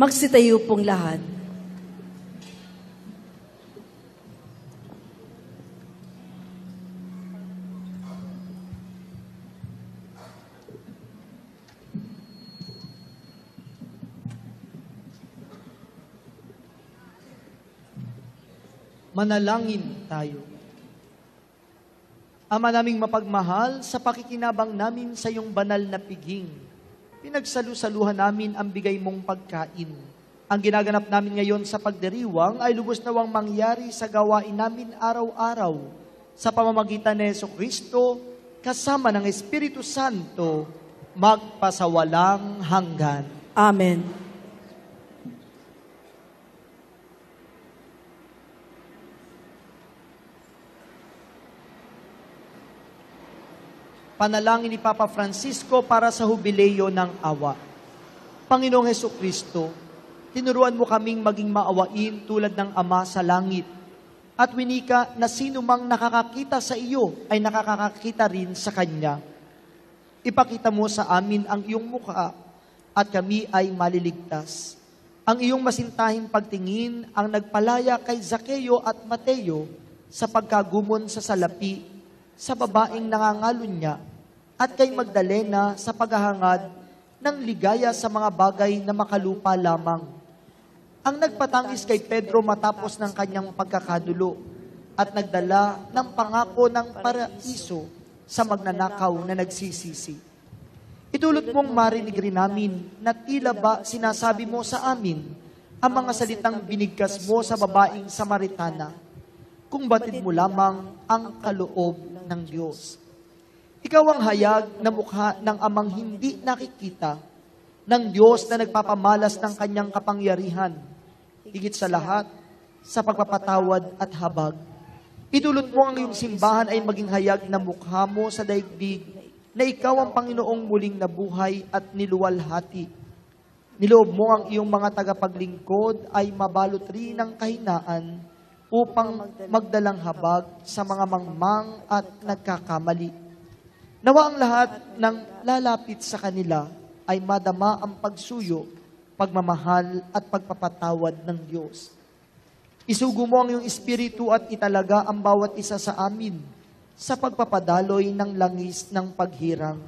Magsitayo pong lahat. Manalangin tayo. Ama naming mapagmahal, sa pakikinabang namin sa iyong banal na piging, pinagsalu-saluhan namin ang bigay mong pagkain. Ang ginaganap namin ngayon sa pagdiriwang ay lubos nawang mangyari sa gawain namin araw-araw sa pamamagitan ni Jesucristo kasama ng Espiritu Santo magpasawalang hanggan. Amen. Panalangin ni Papa Francisco para sa hubileyo ng awa. Panginoong Hesukristo, tinuruan mo kaming maging maawain tulad ng Ama sa langit. At winika na sino mang nakakakita sa iyo ay nakakakita rin sa Kanya. Ipakita mo sa amin ang iyong mukha at kami ay maliligtas. Ang iyong masintahing pagtingin ang nagpalaya kay Zaccheo at Mateo sa pagkagumon sa salapi sa babaeng nangangalon niya at kay Magdalena sa paghahangad ng ligaya sa mga bagay na makalupa lamang. Ang nagpatangis kay Pedro matapos ng kanyang pagkakadulo at nagdala ng pangako ng paraiso sa magnanakaw na nagsisisi. Itulot mong marinig rin namin na tila ba sinasabi mo sa amin ang mga salitang binigkas mo sa babaeng Samaritana, kung batid mo lamang ang kaloob ng Diyos. Ikaw ang hayag na mukha ng amang hindi nakikita, ng Diyos na nagpapamalas ng kanyang kapangyarihan, higit sa lahat, sa pagpapatawad at habag. Idulot mo ang iyong simbahan ay maging hayag na mukha mo sa daigdig, na ikaw ang Panginoong muling nabuhay at niluwalhati. Niloob mo ang iyong mga tagapaglingkod ay mabalot rin ng kahinaan upang magdalang habag sa mga mangmang at nagkakamali. Nawa ang lahat ng lalapit sa kanila ay madama ang pagsuyo, pagmamahal at pagpapatawad ng Diyos. Isugo mo ang iyong espiritu at italaga ang bawat isa sa amin sa pagpapadaloy ng langis ng paghirang,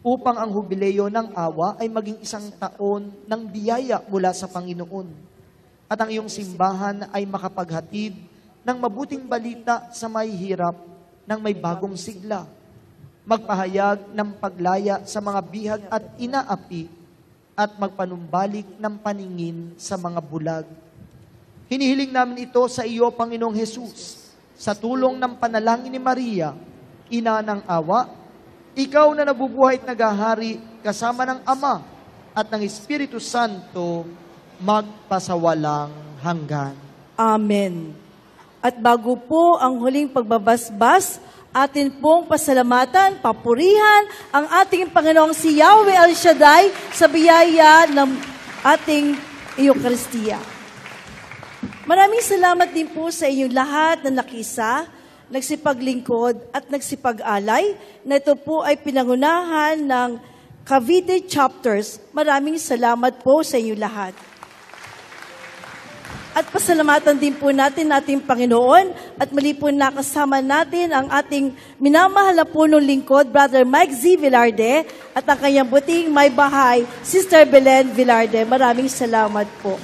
upang ang hubileyo ng awa ay maging isang taon ng biyaya mula sa Panginoon, at ang iyong simbahan ay makapaghatid ng mabuting balita sa may hirap ng may bagong sigla, magpahayag ng paglaya sa mga bihag at inaapi, at magpanumbalik ng paningin sa mga bulag. Hinihiling namin ito sa iyo, Panginoong Jesus, sa tulong ng panalangin ni Maria, Ina ng Awa, ikaw na nabubuhay at naghahari kasama ng Ama at ng Espiritu Santo, magpasawalang hanggan. Amen. At bago po ang huling pagbabasbas, atin pong pasalamatan, papurihan ang ating Panginoong si Yahweh El Shaddai sa biyaya ng ating Eucharistia. Maraming salamat din po sa inyong lahat na nakisa, nagsipaglingkod at nagsipag-alay na ito po ay pinangunahan ng Cavite Chapters. Maraming salamat po sa inyong lahat. At pasalamatan din po natin ating Panginoon at muli po nakasama natin ang ating minamahal na punong lingkod, Brother Mike Z. Villarde, at ang kanyang buting may bahay, Sister Belen Villarde. Maraming salamat po.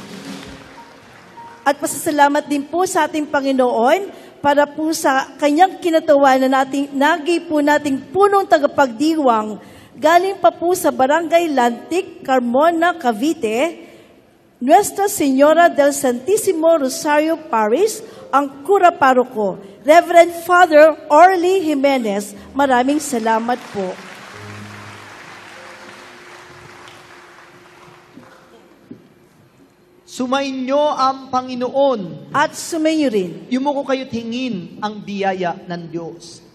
At pasasalamat din po sa ating Panginoon para po sa kanyang kinatawanan na nagi po nating punong tagapagdiwang galing pa po sa Barangay Lantic, Carmona, Cavite, Nuestra Señora del Santísimo Rosario Parish, ang Kura Paroko, Reverend Father Orly Jimenez. Maraming salamat po. Sumainyo ang Panginoon. At sumainyo rin. Yumuko kayo't hingin ang biyaya ng Diyos.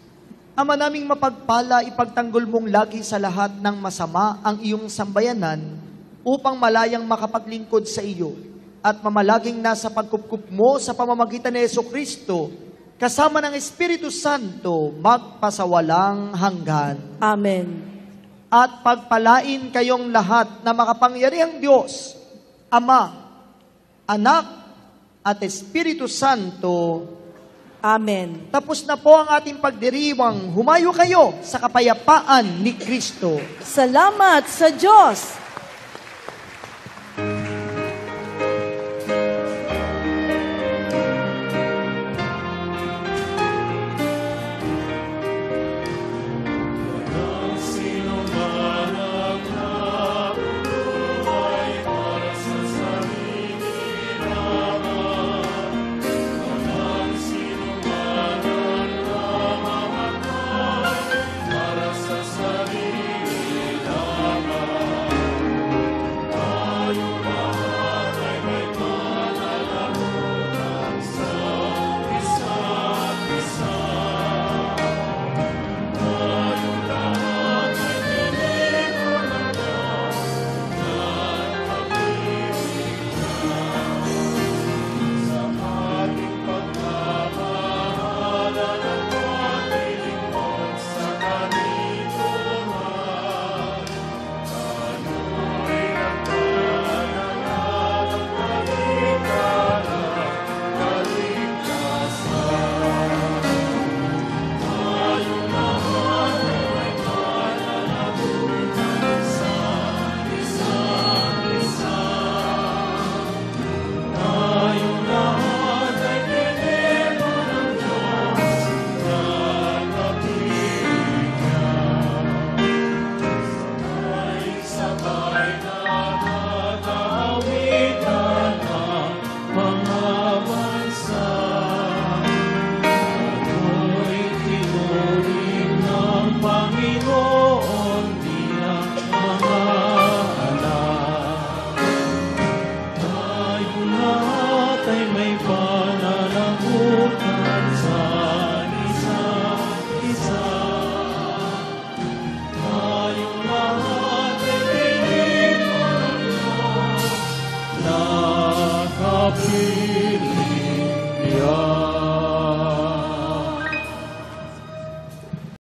Ama naming mapagpala, ipagtanggol mong lagi sa lahat ng masama ang iyong sambayanan upang malayang makapaglingkod sa iyo at mamalaging nasa pagkupkup mo sa pamamagitan ni Jesucristo kasama ng Espiritu Santo magpasawalang hanggan. Amen. At pagpalain kayong lahat na makapangyarihang Diyos, Ama, Anak, at Espiritu Santo. Amen. Tapos na po ang ating pagdiriwang. Humayo kayo sa kapayapaan ni Kristo. Salamat sa Diyos. Nakapili